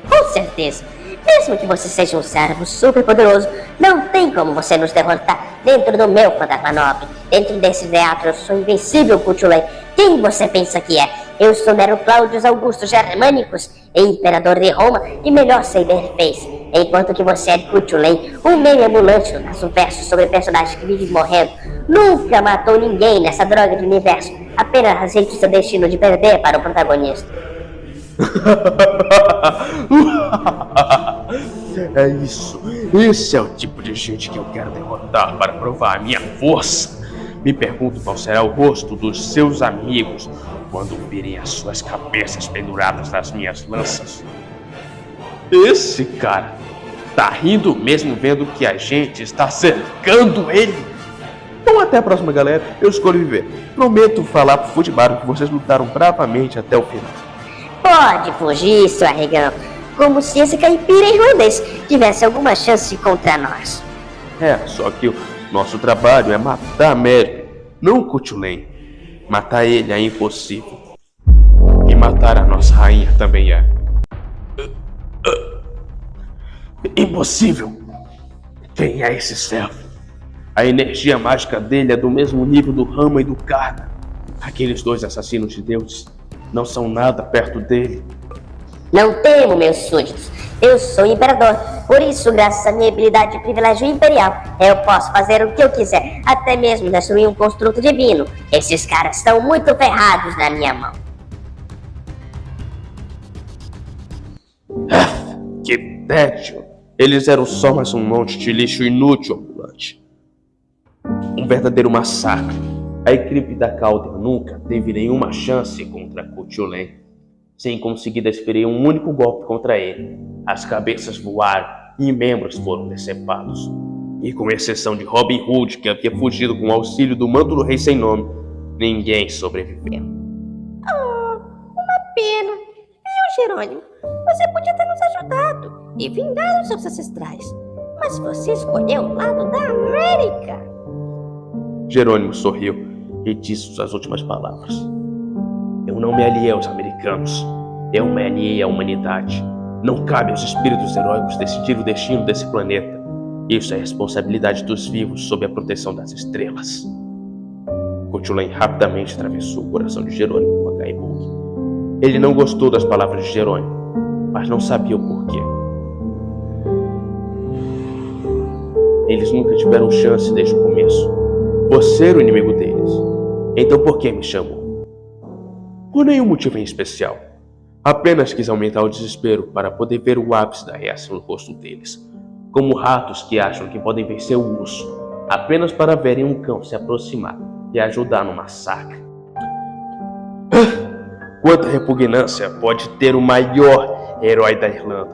Com certeza. Mesmo que você seja um servo super poderoso, não tem como você nos derrotar dentro do meu fantasma nobre. Dentro desse teatro eu sou invencível, Cutulane. Quem você pensa que é? Eu sou Nero Claudius Augusto Germanicus, imperador de Roma e melhor Saberface. Enquanto que você é Cutulane, um meme ambulante no caso verso sobre personagem que vive morrendo. Nunca matou ninguém nessa droga de universo. Apenas aceite seu destino de perder para o protagonista. É isso. Esse é o tipo de gente que eu quero derrotar para provar a minha força. Me pergunto qual será o rosto dos seus amigos quando virem as suas cabeças penduradas nas minhas lanças. Esse cara tá rindo mesmo vendo que a gente está cercando ele. Então até a próxima, galera. Eu escolho viver. Prometo falar pro Fujimaru que vocês lutaram bravamente até o final. Pode fugir, seu arregão. Como se esse caipira irlandês tivesse alguma chance contra nós. É, só que o nosso trabalho é matar Medb, não Cutulane. Matar ele é impossível. E matar a nossa rainha também é. Impossível. Quem é esse servo? A energia mágica dele é do mesmo nível do Rama e do Karna. Aqueles dois assassinos de deuses não são nada perto dele. Não temo, meus súditos. Eu sou imperador. Por isso, graças à minha habilidade de privilégio imperial, eu posso fazer o que eu quiser, até mesmo destruir um construto divino. Esses caras estão muito ferrados na minha mão. Que tédio! Eles eram só mais um monte de lixo inútil ambulante. Um verdadeiro massacre. A equipe da Calder nunca teve nenhuma chance contra Cutulane. Sem conseguir desferir um único golpe contra ele, as cabeças voaram e membros foram decepados. E com exceção de Robin Hood, que havia fugido com o auxílio do manto do rei sem nome, ninguém sobreviveu. Uma pena. Viu, Jerônimo? Você podia ter nos ajudado e vingado os seus ancestrais. Mas você escolheu o lado da América. Jerônimo sorriu e disse suas últimas palavras. Eu não me aliei aos americanos. Eu me aliei à humanidade. Não cabe aos espíritos heróicos decidir o destino desse planeta. Isso é responsabilidade dos vivos sob a proteção das estrelas. Cutulane rapidamente atravessou o coração de Jerônimo com a Gaibug. Ele não gostou das palavras de Jerônimo, mas não sabia o porquê. Eles nunca tiveram chance desde o começo. Você era o inimigo deles. Então por que me chamou? Por nenhum motivo em especial. Apenas quis aumentar o desespero para poder ver o ápice da reação no rosto deles. Como ratos que acham que podem vencer o urso, apenas para verem um cão se aproximar e ajudar no massacre. Quanta repugnância pode ter o maior herói da Irlanda?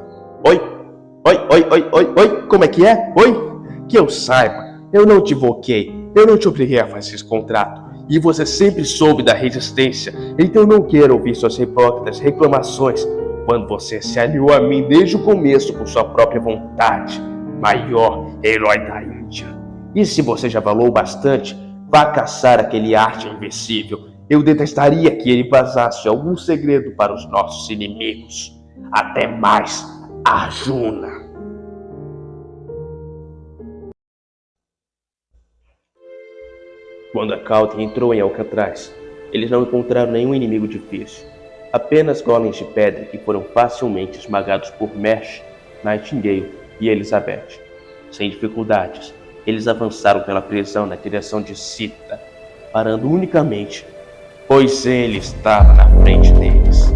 Oi, como é que é? Oi? Que eu saiba, eu não te invoquei, eu não te obriguei a fazer esse contrato. E você sempre soube da resistência, então não quero ouvir suas hipócritas reclamações quando você se aliou a mim desde o começo por sua própria vontade. Maior herói da Índia. E se você já falou bastante, vá caçar aquele arte invencível. Eu detestaria que ele vazasse algum segredo para os nossos inimigos. Até mais, Arjuna. Quando a Kalden entrou em Alcatraz, eles não encontraram nenhum inimigo difícil. Apenas golems de pedra que foram facilmente esmagados por Mesh, Nightingale e Elizabeth. Sem dificuldades, eles avançaram pela prisão na direção de Sita, parando unicamente, pois ele estava na frente deles.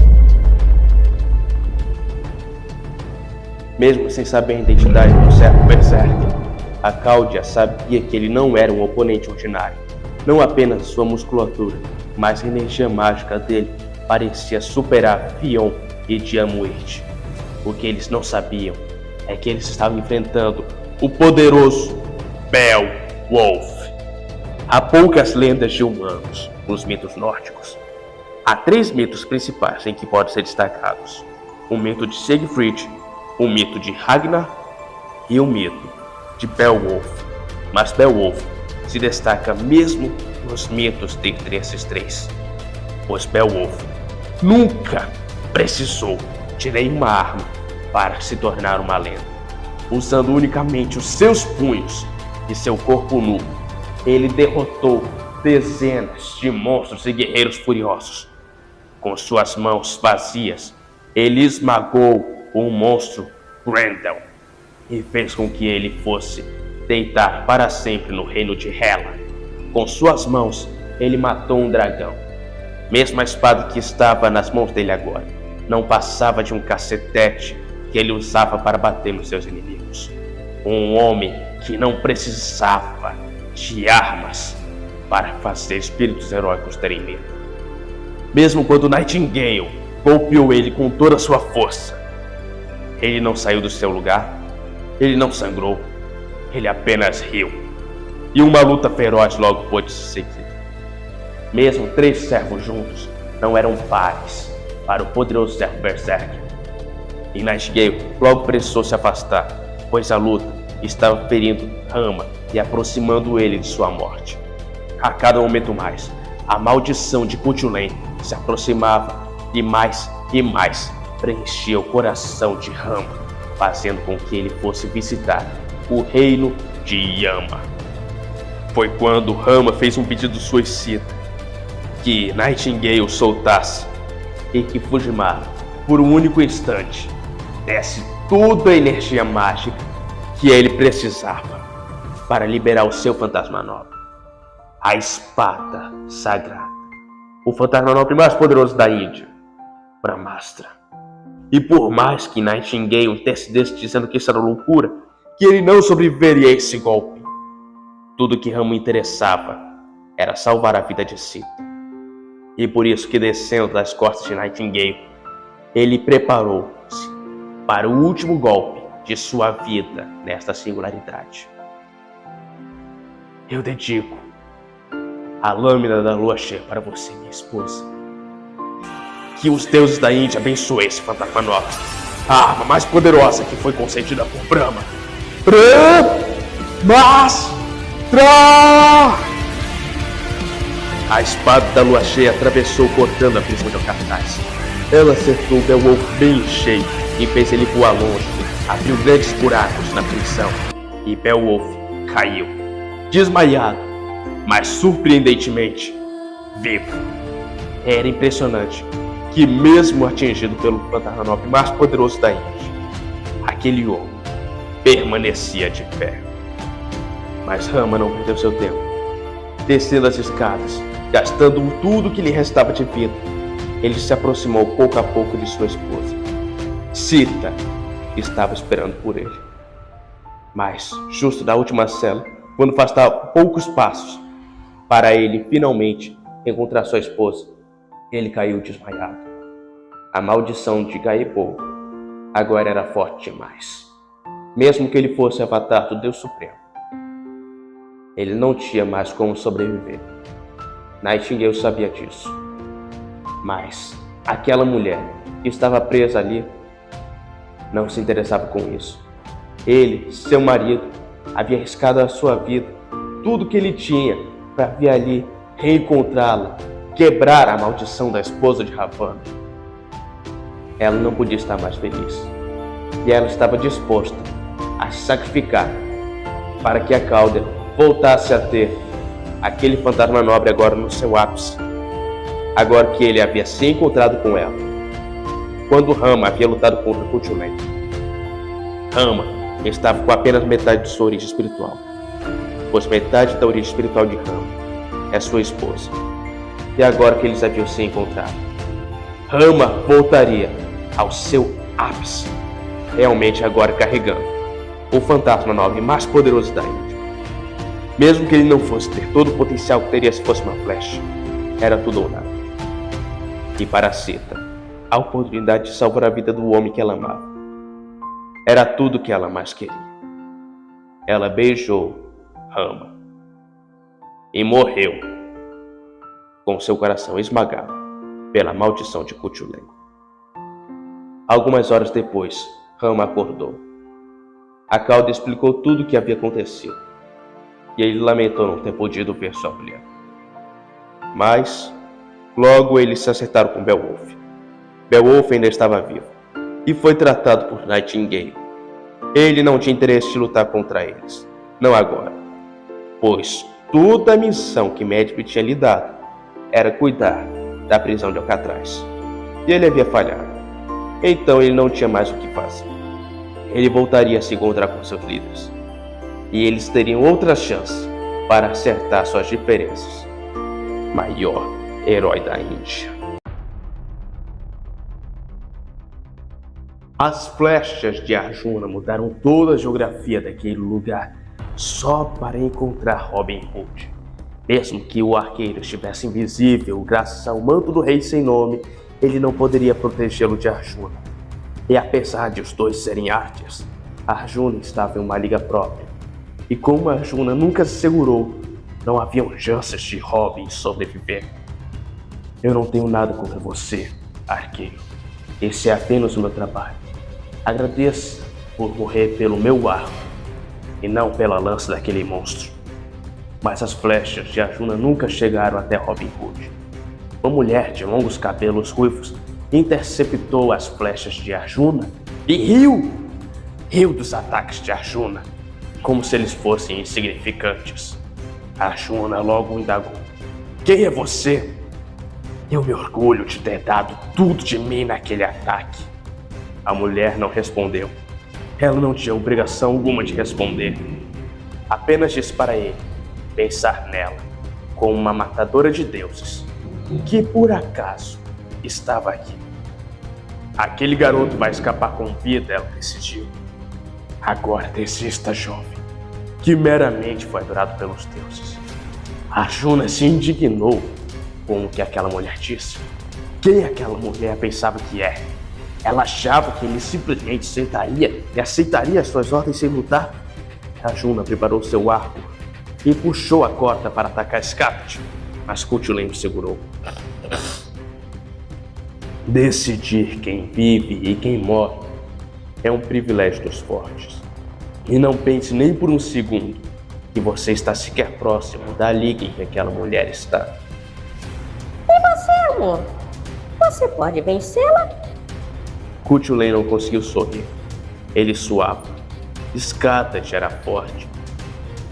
Mesmo sem saber a identidade do servo Berserker, a Cláudia sabia que ele não era um oponente ordinário. Não apenas sua musculatura, mas a energia mágica dele parecia superar Fion e Diamuid. O que eles não sabiam é que eles estavam enfrentando o poderoso Beowulf. Há poucas lendas de humanos nos mitos nórdicos. Há 3 mitos principais em que podem ser destacados: o mito de Siegfried, o mito de Ragnar e o mito de Beowulf. Mas Beowulf se destaca mesmo nos mitos dentre esses 3, pois Beowulf nunca precisou de nenhuma arma para se tornar uma lenda. Usando unicamente os seus punhos e seu corpo nu, ele derrotou dezenas de monstros e guerreiros furiosos. Com suas mãos vazias, ele esmagou o monstro Grendel e fez com que ele fosse deitar para sempre no reino de Hela. Com suas mãos, ele matou um dragão. Mesmo a espada que estava nas mãos dele agora não passava de um cacetete que ele usava para bater nos seus inimigos. Um homem que não precisava de armas para fazer espíritos heróicos terem medo. Mesmo quando Nightingale golpeou ele com toda a sua força, ele não saiu do seu lugar, ele não sangrou, ele apenas riu. E uma luta feroz logo pôde se seguir. Mesmo 3 servos juntos não eram pares para o poderoso servo Berserker. E Nightingale logo precisou se afastar, pois a luta estava ferindo Rama e aproximando ele de sua morte. A cada momento mais, a maldição de Cutulain se aproximava e mais preenchia o coração de Rama, fazendo com que ele fosse visitar o reino de Yama. Foi quando Rama fez um pedido suicida, que Nightingale soltasse e que Fujimaru, por um único instante, desse toda a energia mágica que ele precisava para liberar o seu fantasma nobre, a espada sagrada, o fantasma nobre mais poderoso da Índia, Brahmastra. E por mais que Nightingale decidisse dizendo que isso era loucura, que ele não sobreviveria a esse golpe, tudo que Rama interessava era salvar a vida de Sita. E por isso que, descendo das costas de Nightingale, ele preparou-se para o último golpe de sua vida nesta singularidade. Eu dedico a lâmina da lua cheia para você, minha esposa. Que os deuses da Índia abençoem esse fantasma nobre, a arma mais poderosa que foi concedida por Brahma. Brahmastra! A espada da lua cheia atravessou, cortando a prisão de Alcatraz. Ela acertou Beowulf bem cheio e fez ele voar longe, abriu grandes buracos na prisão, e Beowulf caiu, desmaiado, mas surpreendentemente vivo. Era impressionante que, mesmo atingido pelo fantasma nobre mais poderoso da Índia, aquele homem permanecia de pé. Mas Rama não perdeu seu tempo. Descendo as escadas, gastando tudo que lhe restava de vida, ele se aproximou pouco a pouco de sua esposa. Sita estava esperando por ele. Mas, justo da última cela, quando faltava poucos passos para ele finalmente encontrar sua esposa, ele caiu desmaiado. A maldição de Gaebol agora era forte demais. Mesmo que ele fosse avatar do Deus Supremo, ele não tinha mais como sobreviver. Nightingale sabia disso. Mas aquela mulher que estava presa ali não se interessava com isso. Ele, seu marido, havia arriscado a sua vida tudo que ele tinha para vir ali reencontrá-la, quebrar a maldição da esposa de Ravana. Ela não podia estar mais feliz, e ela estava disposta a sacrificar para que a Cauda voltasse a ter aquele fantasma nobre agora no seu ápice, agora que ele havia se encontrado com ela, quando Rama havia lutado contra Cutulén. Rama estava com apenas metade de sua origem espiritual, pois metade da origem espiritual de Rama é sua esposa. E agora que eles haviam se encontrado, Rama voltaria ao seu ápice, realmente agora carregando o fantasma nobre mais poderoso da Índia. Mesmo que ele não fosse ter todo o potencial que teria se fosse uma flecha, era tudo ou nada. E para Sita, a oportunidade de salvar a vida do homem que ela amava era tudo que ela mais queria. Ela beijou Rama e morreu com seu coração esmagado pela maldição de Cutulén. Algumas horas depois, Rama acordou. A Cauda explicou tudo o que havia acontecido, e ele lamentou não ter podido ver sua mulher. Mas logo eles se acertaram com Beowulf. Beowulf ainda estava vivo e foi tratado por Nightingale. Ele não tinha interesse de lutar contra eles, não agora, pois toda a missão que Medb tinha lhe dado era cuidar da prisão de Alcatraz, e ele havia falhado. Então ele não tinha mais o que fazer. Ele voltaria a se encontrar com seus líderes, e eles teriam outra chance para acertar suas diferenças. Maior herói da Índia. As flechas de Arjuna mudaram toda a geografia daquele lugar só para encontrar Robin Hood. Mesmo que o arqueiro estivesse invisível graças ao manto do rei sem nome, ele não poderia protegê-lo de Arjuna. E apesar de os dois serem artes, Arjuna estava em uma liga própria. E como Arjuna nunca se segurou, não haviam chances de Robin sobreviver. Eu não tenho nada contra você, arqueiro. Esse é apenas o meu trabalho. Agradeça por morrer pelo meu arco e não pela lança daquele monstro. Mas as flechas de Arjuna nunca chegaram até Robin Hood. Uma mulher de longos cabelos ruivos interceptou as flechas de Arjuna e riu dos ataques de Arjuna, como se eles fossem insignificantes. Arjuna logo indagou: quem é você? Eu me orgulho de ter dado tudo de mim naquele ataque. A mulher não respondeu. Ela não tinha obrigação alguma de responder. Apenas disse para ele pensar nela como uma matadora de deuses, que por acaso estava aqui. Aquele garoto vai escapar com vida, ela decidiu. Agora desista, jovem, que meramente foi adorado pelos deuses. Arjuna se indignou com o que aquela mulher disse. Quem aquela mulher pensava que é? Ela achava que ele simplesmente sentaria e aceitaria as suas ordens sem lutar? Arjuna preparou seu arco e puxou a corda para atacar Scathach, mas Cutulén o segurou. Decidir quem vive e quem morre é um privilégio dos fortes. E não pense nem por um segundo que você está sequer próximo da liga em que aquela mulher está. E você, amor? Você pode vencê-la? Cutulén não conseguiu sorrir. Ele suava. Scathach era forte.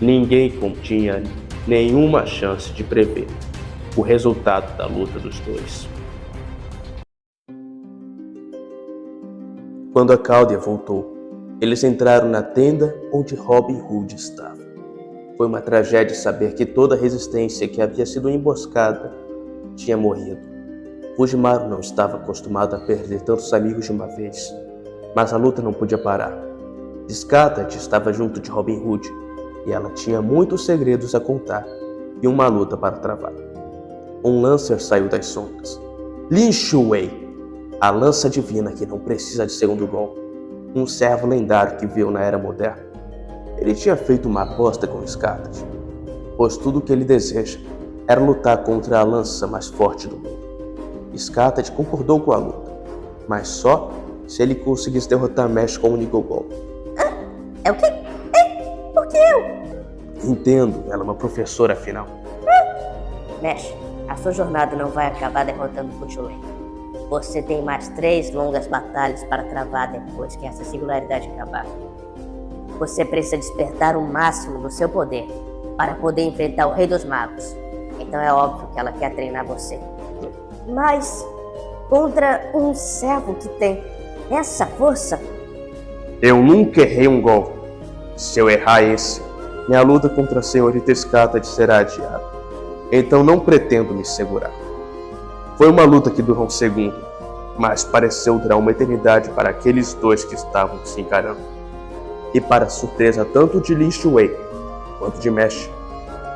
Ninguém tinha nenhuma chance de prever o resultado da luta dos dois. Quando a Cláudia voltou, eles entraram na tenda onde Robin Hood estava. Foi uma tragédia saber que toda a resistência que havia sido emboscada tinha morrido. Fujimaru não estava acostumado a perder tantos amigos de uma vez, mas a luta não podia parar. Scathach estava junto de Robin Hood e ela tinha muitos segredos a contar e uma luta para travar. Um Lancer saiu das sombras. Lin Shuwei, a lança divina que não precisa de segundo golpe, um servo lendário que veio na Era Moderna. Ele tinha feito uma aposta com Scathach, pois tudo o que ele deseja era lutar contra a lança mais forte do mundo. Scathach concordou com a luta, mas só se ele conseguisse derrotar Mesh com um único golpe. É o quê? Por que eu? Entendo, ela é uma professora afinal. Mestre, a sua jornada não vai acabar derrotando Futulei. Você tem mais 3 longas batalhas para travar depois que essa singularidade acabar. Você precisa despertar o máximo do seu poder para poder enfrentar o Rei dos Magos. Então é óbvio que ela quer treinar você. Mas contra um servo que tem essa força... Eu nunca errei um golpe. Se eu errar esse, minha luta contra a senhorita Scathach será adiada. Então não pretendo me segurar. Foi uma luta que durou um segundo, mas pareceu durar uma eternidade para aqueles dois que estavam se encarando. E para surpresa tanto de Lin Shuwei quanto de Mesh,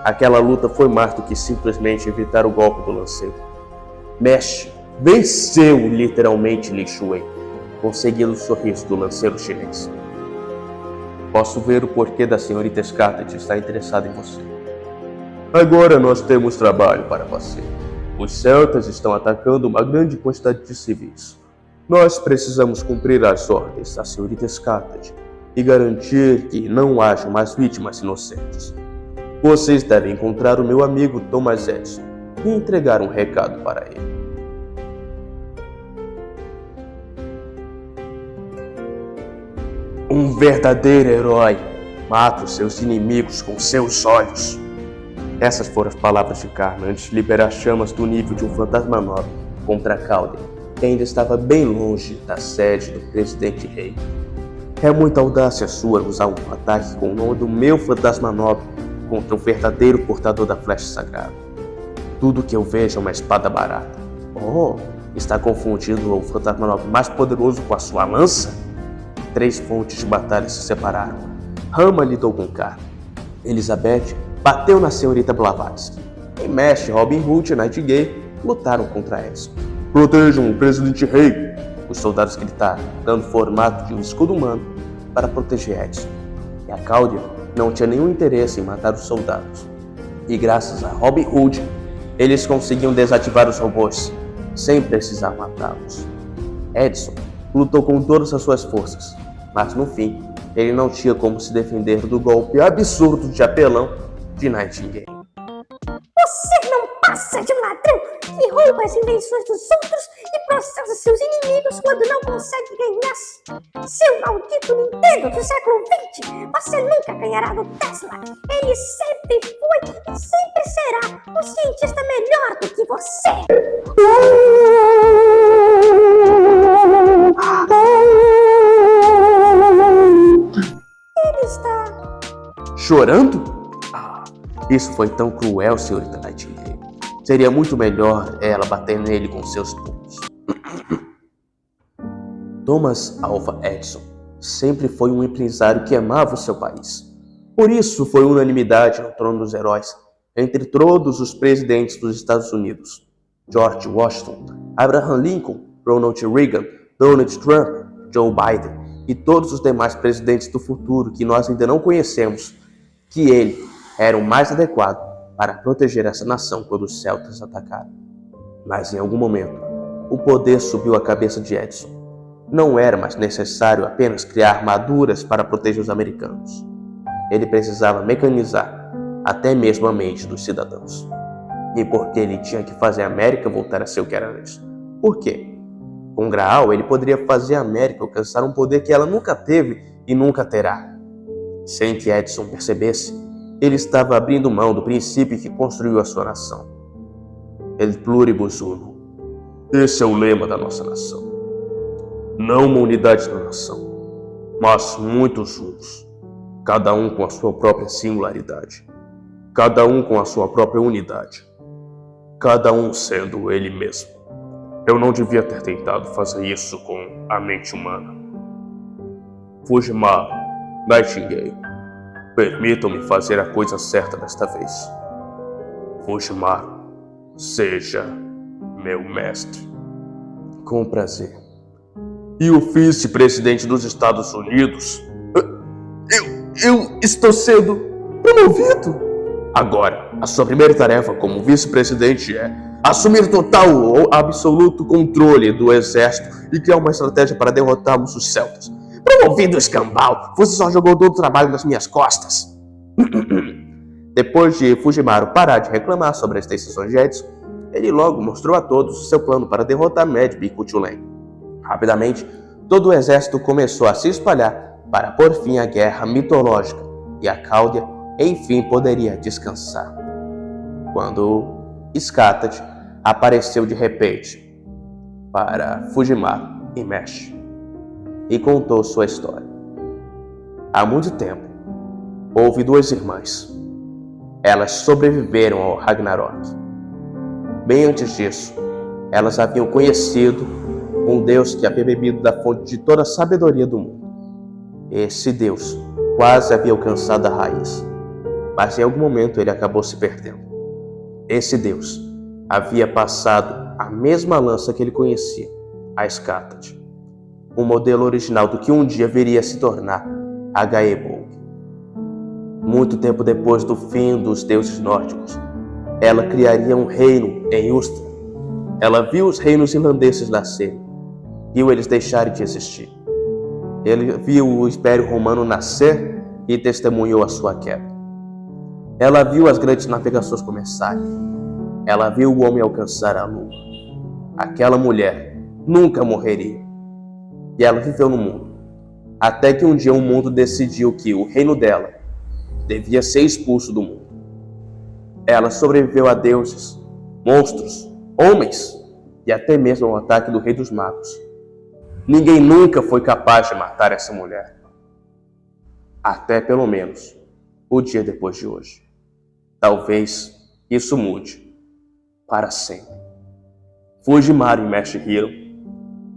aquela luta foi mais do que simplesmente evitar o golpe do lanceiro. Mesh venceu literalmente Lin Shuwei, conseguindo o sorriso do lanceiro chinês. Posso ver o porquê da senhorita Scathach estar interessada em você. Agora nós temos trabalho para fazer. Os celtas estão atacando uma grande quantidade de civis. Nós precisamos cumprir as ordens da senhorita Scathach e garantir que não haja mais vítimas inocentes. Vocês devem encontrar o meu amigo Thomas Edison e entregar um recado para ele. Um verdadeiro herói mata os seus inimigos com seus olhos. Essas foram as palavras de Karna antes de liberar chamas do nível de um fantasma nobre contra Calder, que ainda estava bem longe da sede do presidente rei. É muita audácia sua usar um ataque com o nome do meu fantasma nobre contra o verdadeiro portador da flecha sagrada. Tudo que eu vejo é uma espada barata. Oh, está confundindo o fantasma nobre mais poderoso com a sua lança? 3 fontes de batalha se separaram. Rama lidou com Karna. Elizabeth bateu na senhorita Blavatsky. E Mesh, Robin Hood e Nightingale lutaram contra Edson. Protejam o presidente rei! Os soldados gritaram, dando formato de um escudo humano para proteger Edson. E a Calder não tinha nenhum interesse em matar os soldados. E graças a Robin Hood, eles conseguiam desativar os robôs, sem precisar matá-los. Edson lutou com todas as suas forças, mas no fim, ele não tinha como se defender do golpe absurdo de apelão de Nightingale. Você não passa de ladrão que rouba as invenções dos outros e processa seus inimigos quando não consegue ganhar. Seu maldito Nintendo do século XX, você nunca ganhará do Tesla. Ele sempre foi e sempre será um cientista melhor do que você. Ele está... chorando? Isso foi tão cruel, senhorita Nightingale. Seria muito melhor ela bater nele com seus punhos. Thomas Alva Edison sempre foi um empresário que amava o seu país. Por isso foi unanimidade no trono dos heróis entre todos os presidentes dos Estados Unidos. George Washington, Abraham Lincoln, Ronald Reagan, Donald Trump, Joe Biden e todos os demais presidentes do futuro que nós ainda não conhecemos, que ele era o mais adequado para proteger essa nação quando os celtas atacaram. Mas em algum momento, o poder subiu à cabeça de Edison. Não era mais necessário apenas criar armaduras para proteger os americanos. Ele precisava mecanizar até mesmo a mente dos cidadãos. E porque ele tinha que fazer a América voltar a ser o que era antes. Por quê? Com Graal, ele poderia fazer a América alcançar um poder que ela nunca teve e nunca terá. Sem que Edison percebesse, ele estava abrindo mão do princípio que construiu a sua nação. El pluribus uno. Esse é o lema da nossa nação. Não uma unidade da nação, mas muitos uns. Cada um com a sua própria singularidade. Cada um com a sua própria unidade. Cada um sendo ele mesmo. Eu não devia ter tentado fazer isso com a mente humana. Fujimaru, Nightingale, permitam-me fazer a coisa certa desta vez. Fujimaru, seja meu mestre. Com prazer. E o vice-presidente dos Estados Unidos? Eu estou sendo promovido? Agora, a sua primeira tarefa como vice-presidente é assumir total ou absoluto controle do exército e criar uma estratégia para derrotarmos os celtas. Promovido, escambau! Você só jogou todo o trabalho nas minhas costas. Depois de Fujimaru parar de reclamar sobre as decisões de Edson, ele logo mostrou a todos seu plano para derrotar Medb e Kuchulain. Rapidamente, todo o exército começou a se espalhar para pôr fim à guerra mitológica, e a Cáldia, enfim, poderia descansar. Quando Skatad apareceu de repente para Fujimaru e Mesh e contou sua história. Há muito tempo, houve duas irmãs. Elas sobreviveram ao Ragnarok. Bem antes disso, elas haviam conhecido um Deus que havia bebido da fonte de toda a sabedoria do mundo. Esse Deus quase havia alcançado a raiz, mas em algum momento ele acabou se perdendo. Esse Deus havia passado a mesma lança que ele conhecia, a Skatad, um modelo original do que um dia viria a se tornar a Gaebolg. Muito tempo depois do fim dos deuses nórdicos, ela criaria um reino em Ustra. Ela viu os reinos irlandeses nascerem, viu eles deixarem de existir. Ele viu o Império Romano nascer e testemunhou a sua queda. Ela viu as grandes navegações começarem. Ela viu o homem alcançar a lua. Aquela mulher nunca morreria. E ela viveu no mundo, até que um dia o mundo decidiu que o reino dela devia ser expulso do mundo. Ela sobreviveu a deuses, monstros, homens e até mesmo ao ataque do Rei dos Magos. Ninguém nunca foi capaz de matar essa mulher. Até pelo menos o dia depois de hoje. Talvez isso mude para sempre. Fujimaru e Mesh riram,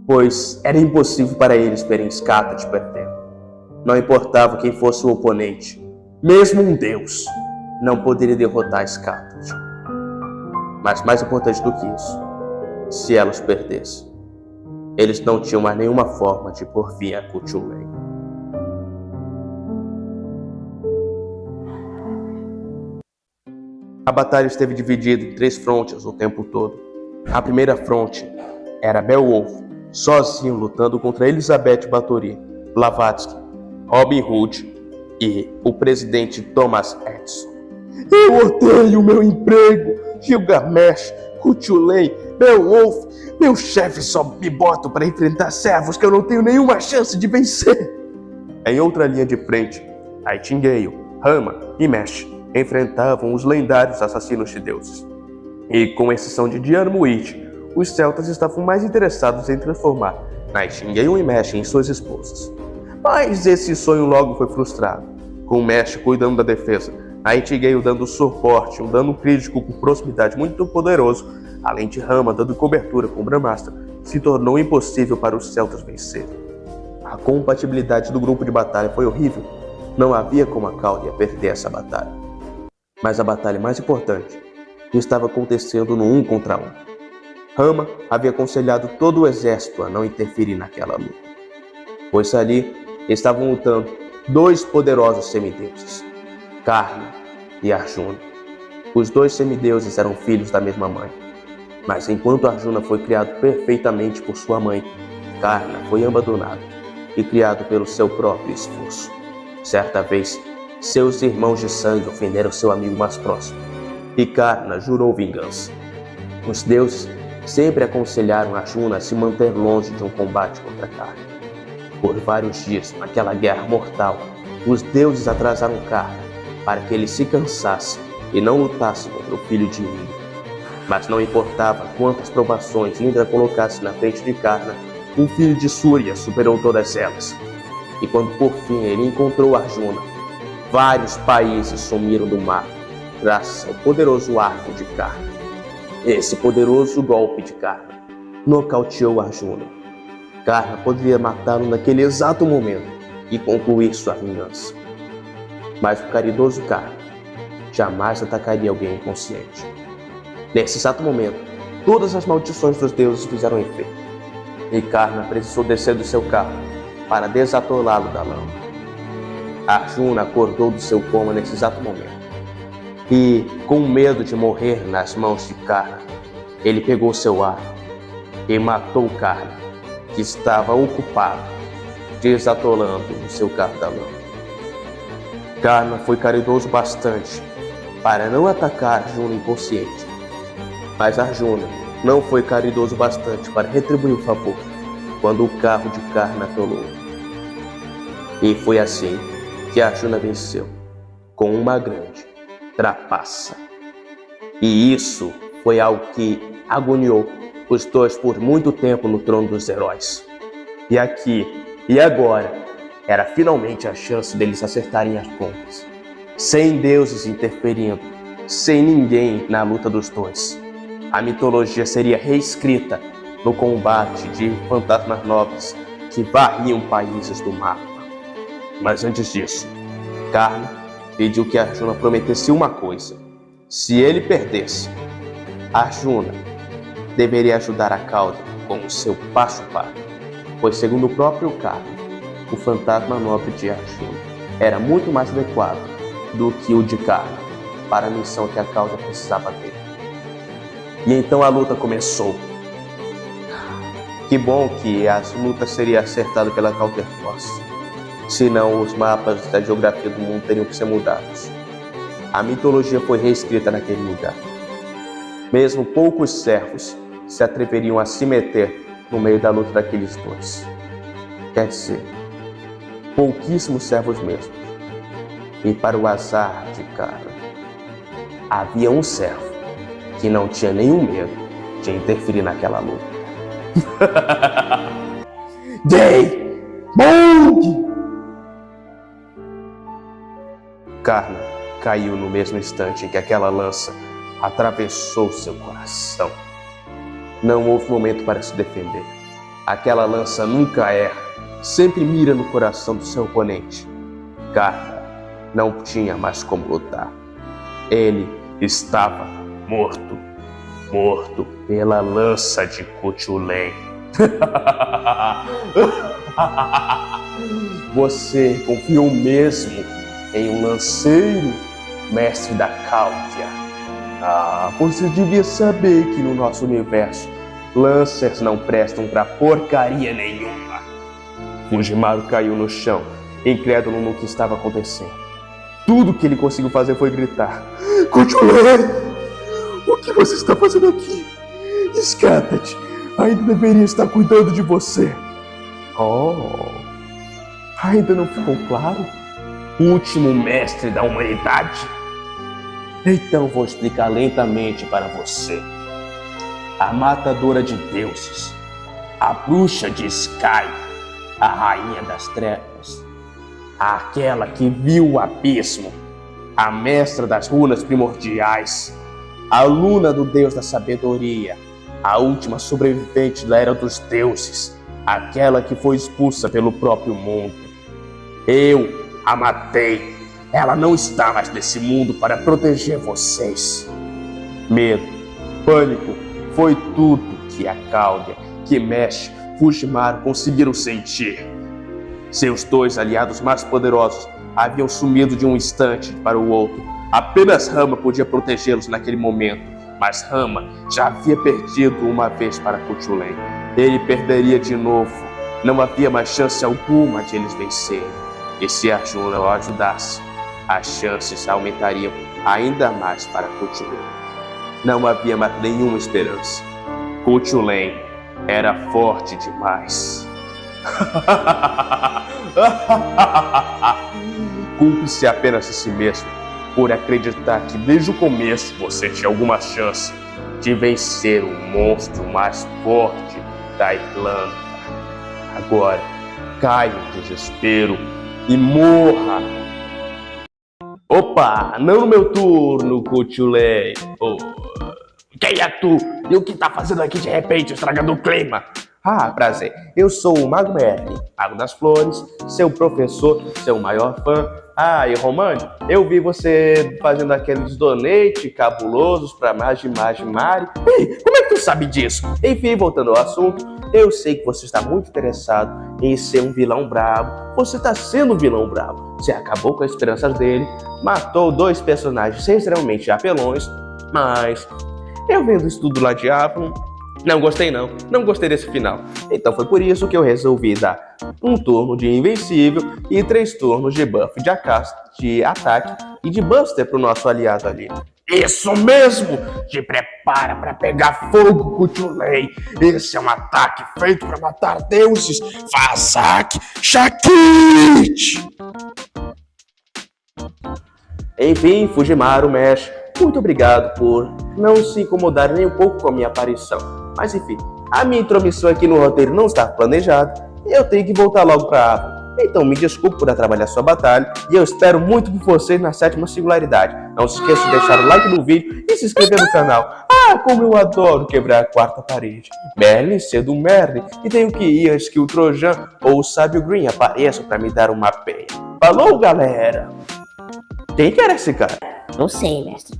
pois era impossível para eles verem Skatad perdendo. Não importava quem fosse o oponente, mesmo um deus não poderia derrotar Skatad. Mas mais importante do que isso, se elas perdessem, eles não tinham mais nenhuma forma de pôr fim a Kuchulain. A batalha esteve dividida em 3 frontes o tempo todo. A primeira fronte era Beowulf, sozinho lutando contra Elizabeth Bathory, Blavatsky, Robin Hood e o presidente Thomas Edison. Eu odeio meu emprego, Gilgamesh, Kuchulain, Beowulf. Meu chefe só me bota para enfrentar servos que eu não tenho nenhuma chance de vencer. Em outra linha de frente, Nightingale, Rama e Mesh enfrentavam os lendários assassinos de deuses. E com exceção de Diarmuid, os celtas estavam mais interessados em transformar Nightingale e Mesh em suas esposas. Mas esse sonho logo foi frustrado, com Mesh cuidando da defesa, Nightingale dando suporte, um dano crítico com proximidade muito poderoso, além de Rama dando cobertura com Brahmastra, se tornou impossível para os celtas vencerem. A compatibilidade do grupo de batalha foi horrível. Não havia como a Cáldia perder essa batalha. Mas a batalha mais importante estava acontecendo no 1 contra 1. Rama havia aconselhado todo o exército a não interferir naquela luta, pois ali estavam lutando 2 poderosos semideuses, Karna e Arjuna. Os 2 semideuses eram filhos da mesma mãe, mas enquanto Arjuna foi criado perfeitamente por sua mãe, Karna foi abandonado e criado pelo seu próprio esforço. Certa vez, seus irmãos de sangue ofenderam seu amigo mais próximo, e Karna jurou vingança. Os deuses sempre aconselharam Arjuna a se manter longe de um combate contra Karna. Por vários dias, naquela guerra mortal, os deuses atrasaram Karna para que ele se cansasse e não lutasse contra o filho de Indra. Mas não importava quantas provações Indra colocasse na frente de Karna, o filho de Surya superou todas elas. E quando por fim ele encontrou Arjuna, vários países sumiram do mar, graças ao poderoso arco de Karna. Esse poderoso golpe de Karna nocauteou Arjuna. Karna poderia matá-lo naquele exato momento e concluir sua vingança. Mas o caridoso Karna jamais atacaria alguém inconsciente. Nesse exato momento, todas as maldições dos deuses fizeram efeito, e Karna precisou descer do seu carro para desatolá-lo da lama. Arjuna acordou do seu coma nesse exato momento, e, com medo de morrer nas mãos de Karna, ele pegou seu arco e matou Karna, que estava ocupado desatolando o seu carro da lama. Karna foi caridoso bastante para não atacar Arjuna inconsciente. Mas Arjuna não foi caridoso bastante para retribuir o favor quando o carro de Karna atolou. E foi assim que Arjuna venceu, com uma grande trapaça. E isso foi algo que agoniou os dois por muito tempo no trono dos heróis. E aqui e agora era finalmente a chance deles acertarem as contas, sem deuses interferindo, sem ninguém na luta dos dois. A mitologia seria reescrita no combate de fantasmas nobres que varriam países do mapa. Mas antes disso, Karna pediu que Arjuna prometesse uma coisa. Se ele perdesse, Arjuna deveria ajudar a cauda com o seu passo a passo, pois segundo o próprio Karna, o fantasma nobre de Arjuna era muito mais adequado do que o de Karna para a missão que a cauda precisava ter. E então a luta começou. Que bom que as lutas seriam acertadas pela Counter Force, senão os mapas da geografia do mundo teriam que ser mudados. A mitologia foi reescrita naquele lugar. Mesmo poucos servos se atreveriam a se meter no meio da luta daqueles dois. Quer dizer, pouquíssimos servos mesmo. E para o azar de Karna, havia um servo que não tinha nenhum medo de interferir naquela luta. Jay Bong! Karna caiu no mesmo instante em que aquela lança atravessou seu coração. Não houve momento para se defender. Aquela lança nunca erra, sempre mira no coração do seu oponente. Karna não tinha mais como lutar. Ele estava morto pela lança de Cuchulainn. Você confiou mesmo em um lanceiro, mestre da Cáudia? Você devia saber que no nosso universo, lancers não prestam pra porcaria nenhuma. Fujimaru caiu no chão, incrédulo no que estava acontecendo. Tudo que ele conseguiu fazer foi gritar: Cuchulainn! O que você está fazendo aqui? Escapa-te! Ainda deveria estar cuidando de você. Ainda não ficou claro? Último mestre da humanidade? Então vou explicar lentamente para você. A matadora de deuses, a bruxa de Sky, a rainha das trevas, aquela que viu o abismo, a mestra das runas primordiais, a aluna do deus da sabedoria, a última sobrevivente da era dos deuses, aquela que foi expulsa pelo próprio mundo. Eu a matei. Ela não está mais nesse mundo para proteger vocês. Medo, pânico, foi tudo que a Cáudia, que mexe, Fujimaru conseguiram sentir. Seus dois aliados mais poderosos haviam sumido de um instante para o outro. Apenas Rama podia protegê-los naquele momento, mas Rama já havia perdido uma vez para Cuchulainn. Ele perderia de novo. Não havia mais chance alguma de eles vencerem. E se Arjuna o ajudasse, as chances aumentariam ainda mais para Cuchulainn. Não havia mais nenhuma esperança. Cuchulainn era forte demais. Culpe-se apenas a si mesmo por acreditar que desde o começo você tinha alguma chance de vencer o monstro mais forte da Irlanda. Agora, caia em desespero e morra. Opa, não no meu turno, Cuchulainn. Quem é tu? E o que tá fazendo aqui de repente, estragando o clima? Prazer. Eu sou o Mago Merlin, Mago das Flores, seu professor, seu maior fã. E Romani, eu vi você fazendo aqueles donate cabulosos pra Mari. Ei, como é que tu sabe disso? Enfim, voltando ao assunto, eu sei que você está muito interessado em ser um vilão brabo. Você está sendo um vilão brabo. Você acabou com as esperanças dele, matou 2 personagens extremamente apelões, mas eu vendo isso tudo lá de Avalon, Não gostei não gostei desse final. Então foi por isso que eu resolvi dar um turno de Invencível e 3 turnos de buff de ataque e de Buster pro nosso aliado ali. Isso mesmo! Te prepara pra pegar fogo, Cthulhu. Esse é um ataque feito pra matar deuses. Fazak Shakit! Enfim, Fujimaru Mesh, muito obrigado por não se incomodar nem um pouco com a minha aparição. Mas enfim, a minha intromissão aqui no roteiro não está planejada e eu tenho que voltar logo pra Avon. Então me desculpe por atrapalhar sua batalha e eu espero muito por vocês na 7ª singularidade. Não se esqueça de deixar o like no vídeo e se inscrever no canal. Ah, como eu adoro quebrar a 4ª parede. Merlin sendo um Merlin e tenho que ir antes que o Trojan ou o Sábio Green apareçam para me dar uma peia. Falou, galera! Quem que era esse cara? Não sei, mestre.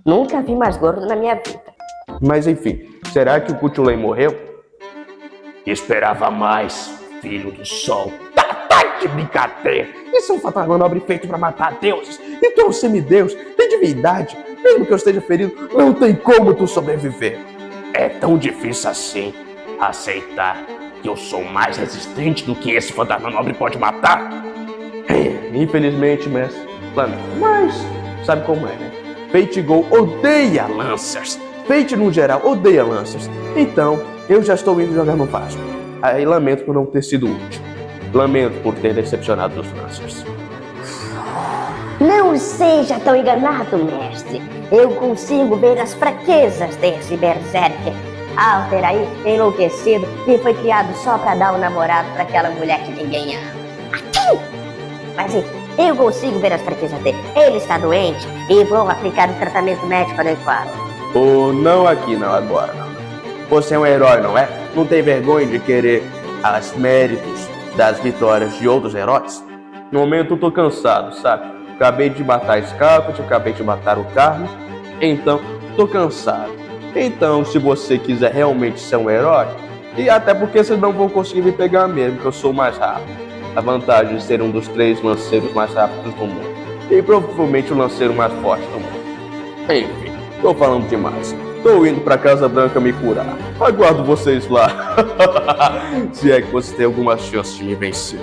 Nunca vi mais gordo na minha vida. Mas enfim, será que o Cthulhu morreu? Esperava mais, filho do sol. Tá de brincadeira. Isso é um fantasma nobre feito pra matar deuses. E tu é um semideus, tem divindade. Mesmo que eu esteja ferido, não tem como tu sobreviver. É tão difícil assim aceitar que eu sou mais resistente do que esse fantasma nobre pode matar? Infelizmente, mestre, lamento. Mas sabe como é, né? Fate Go odeia Lancers. Fate, no geral, odeia Lancers. Então, eu já estou indo jogar no Vasco. Aí lamento por não ter sido útil. Lamento por ter decepcionado os Lancers. Não seja tão enganado, mestre. Eu consigo ver as fraquezas desse berserker. Alter aí, enlouquecido, e foi criado só pra dar um namorado pra aquela mulher que ninguém ama. Aqui! Mas eu consigo ver as fraquezas dele. Ele está doente e vou aplicar um tratamento médico adequado. Oh, não aqui, não agora, não. Você é um herói, não é? Não tem vergonha de querer os méritos das vitórias de outros heróis? No momento eu tô cansado, sabe? Acabei de matar a Scarlet, acabei de matar o Carlos, então tô cansado. Então, se você quiser realmente ser um herói, e até porque vocês não vão conseguir me pegar mesmo, que eu sou mais rápido. A vantagem de ser um dos 3 lanceiros mais rápidos do mundo. E provavelmente o lanceiro mais forte do mundo. Enfim, tô falando demais. Tô indo pra Casa Branca me curar. Aguardo vocês lá. Se é que você tem alguma chance de me vencer.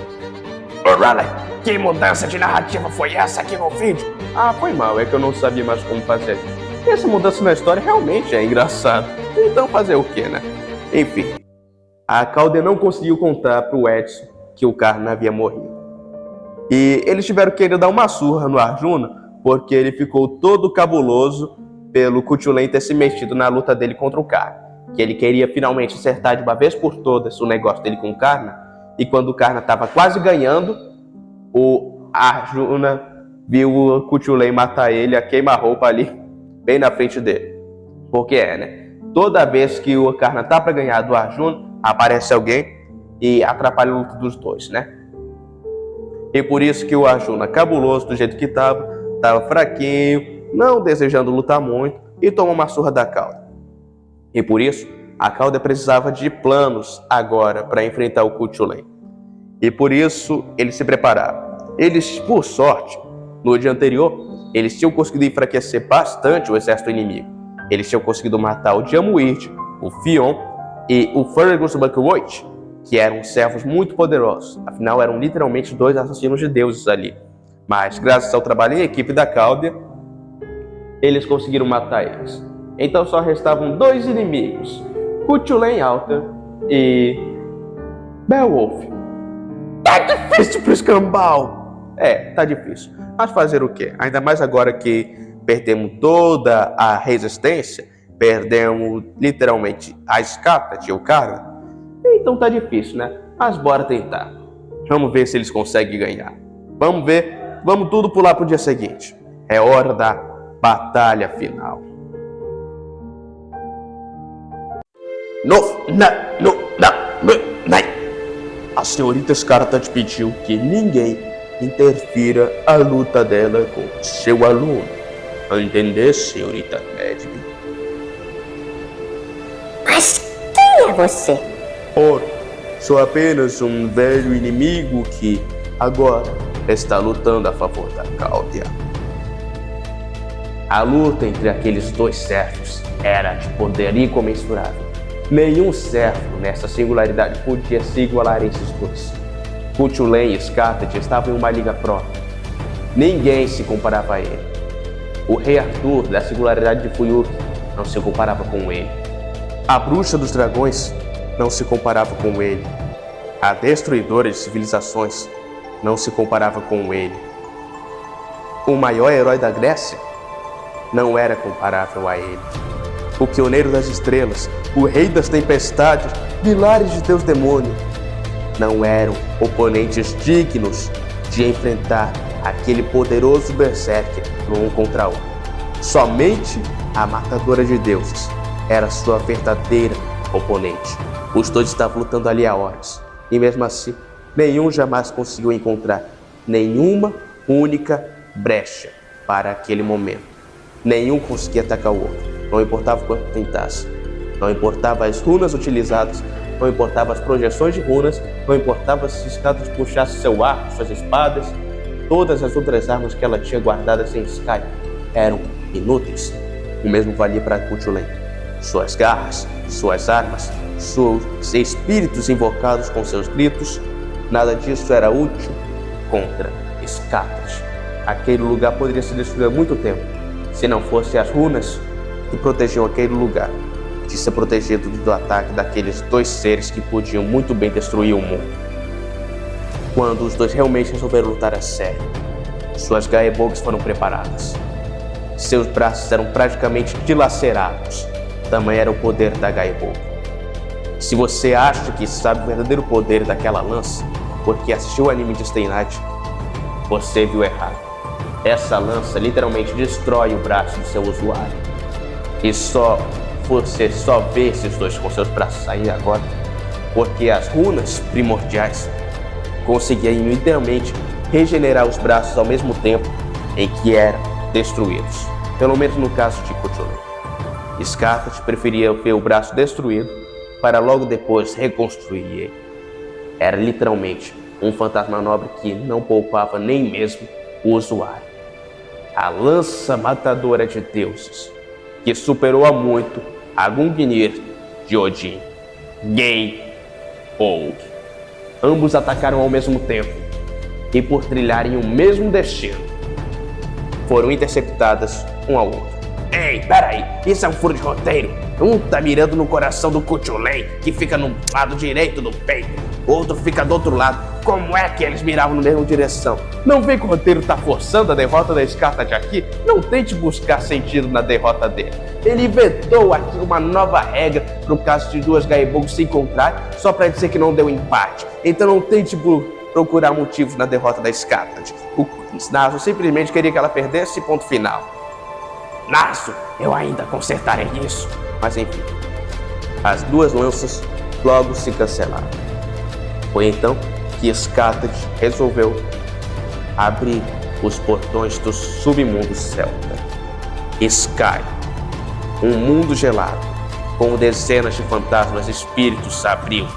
O'Reilly, que mudança de narrativa foi essa aqui no vídeo? Ah, foi mal, é que eu não sabia mais como fazer. Essa mudança na história realmente é engraçada. Então fazer o que, né? Enfim, a Calder não conseguiu contar pro Edson que o Karna havia morrido. E eles tiveram que ainda dar uma surra no Arjuna, porque ele ficou todo cabuloso pelo Cthulhu ter se metido na luta dele contra o Karna. Que ele queria finalmente acertar de uma vez por todas o negócio dele com o Karna. E quando o Karna estava quase ganhando, o Arjuna viu o Cthulhu matar ele a queima-roupa ali, bem na frente dele. Porque né? Toda vez que o Karna tá para ganhar do Arjuna, aparece alguém e atrapalha a luta dos dois, né? E por isso que o Arjuna, cabuloso do jeito que tava fraquinho, não desejando lutar muito, e toma uma surra da Calder. E por isso, a Calder precisava de planos agora para enfrentar o Cthulhu. E por isso, eles se prepararam. Eles, por sorte, no dia anterior, eles tinham conseguido enfraquecer bastante o exército inimigo. Eles tinham conseguido matar o Jamuid, o Fion e o Fergus Buckroyd, que eram servos muito poderosos. Afinal, eram literalmente 2 assassinos de deuses ali. Mas, graças ao trabalho em equipe da Calder, eles conseguiram matar eles. Então só restavam 2 inimigos, Cthulhu Alter e Beowulf. Tá difícil pro escambau! Tá difícil. Mas fazer o quê? Ainda mais agora que perdemos toda a resistência, perdemos literalmente a Scarlet e o Karna. Então tá difícil, né? Mas bora tentar. Vamos ver se eles conseguem ganhar. Vamos ver. Vamos tudo pular pro dia seguinte. É hora da batalha final. A senhorita Scarlet pediu que ninguém interfira a luta dela com seu aluno. Entender, senhorita Medley? Mas quem é você? Ora, sou apenas um velho inimigo que agora está lutando a favor da Calder. A luta entre aqueles 2 servos era de poder incomensurável. Nenhum servo nessa singularidade podia se igualar a esses dois. Cthulhu e Scathach estavam em uma liga própria. Ninguém se comparava a ele. O rei Arthur da singularidade de Fuyuk não se comparava com ele. A bruxa dos dragões não se comparava com ele. A destruidora de civilizações não se comparava com ele. O maior herói da Grécia não era comparável a ele. O pioneiro das estrelas, o rei das tempestades, pilares de Deus demônio, não eram oponentes dignos de enfrentar aquele poderoso berserker no um contra um. Somente a matadora de deuses era sua verdadeira oponente. Os dois estavam lutando ali há horas, e mesmo assim, nenhum jamais conseguiu encontrar nenhuma única brecha para aquele momento. Nenhum conseguia atacar o outro, não importava o quanto tentasse. Não importava as runas utilizadas, não importava as projeções de runas, não importava se Scathach puxasse seu arco, suas espadas, todas as outras armas que ela tinha guardadas em Sky eram inúteis. O mesmo valia para Cthulhu. Suas garras, suas armas, seus espíritos invocados com seus gritos, nada disso era útil contra Scathach. Aquele lugar poderia ser destruído há muito tempo, se não fossem as runas que protegiam aquele lugar de ser protegido do ataque daqueles dois seres que podiam muito bem destruir o mundo. Quando os dois realmente resolveram lutar a sério, suas Gaebogs foram preparadas. Seus braços eram praticamente dilacerados, tamanho era o poder da Gaebog. Se você acha que sabe o verdadeiro poder daquela lança, porque assistiu o anime de Stay Night, você viu errado. Essa lança literalmente destrói o braço do seu usuário. E você só vê esses dois com seus braços saindo agora, porque as runas primordiais conseguiam literalmente regenerar os braços ao mesmo tempo em que eram destruídos. Pelo menos no caso de Cthulhu. Scathach preferia ver o braço destruído para logo depois reconstruir ele. Era literalmente um fantasma nobre que não poupava nem mesmo o usuário. A lança matadora de deuses, que superou a muito a Gungnir de Odin, Gaebog. Ambos atacaram ao mesmo tempo e, por trilharem o mesmo destino, foram interceptadas um ao outro. Ei, peraí, isso é um furo de roteiro. Um tá mirando no coração do Cthulhu, que fica no lado direito do peito, o outro fica do outro lado. Como é que eles miravam na mesma direção? Não vê que o roteiro tá forçando a derrota da Scathach aqui? Não tente buscar sentido na derrota dele. Ele inventou aqui uma nova regra no caso de duas Gaebogs se encontrarem só pra dizer que não deu empate. Então não tente procurar motivos na derrota da Scathach. O Naso simplesmente queria que ela perdesse, ponto final. Naso, eu ainda consertarei isso. Mas enfim, as duas lanças logo se cancelaram. Foi então que Scathach resolveu abrir os portões do submundo celta. Sky, um mundo gelado, com dezenas de fantasmas e espíritos, abriu,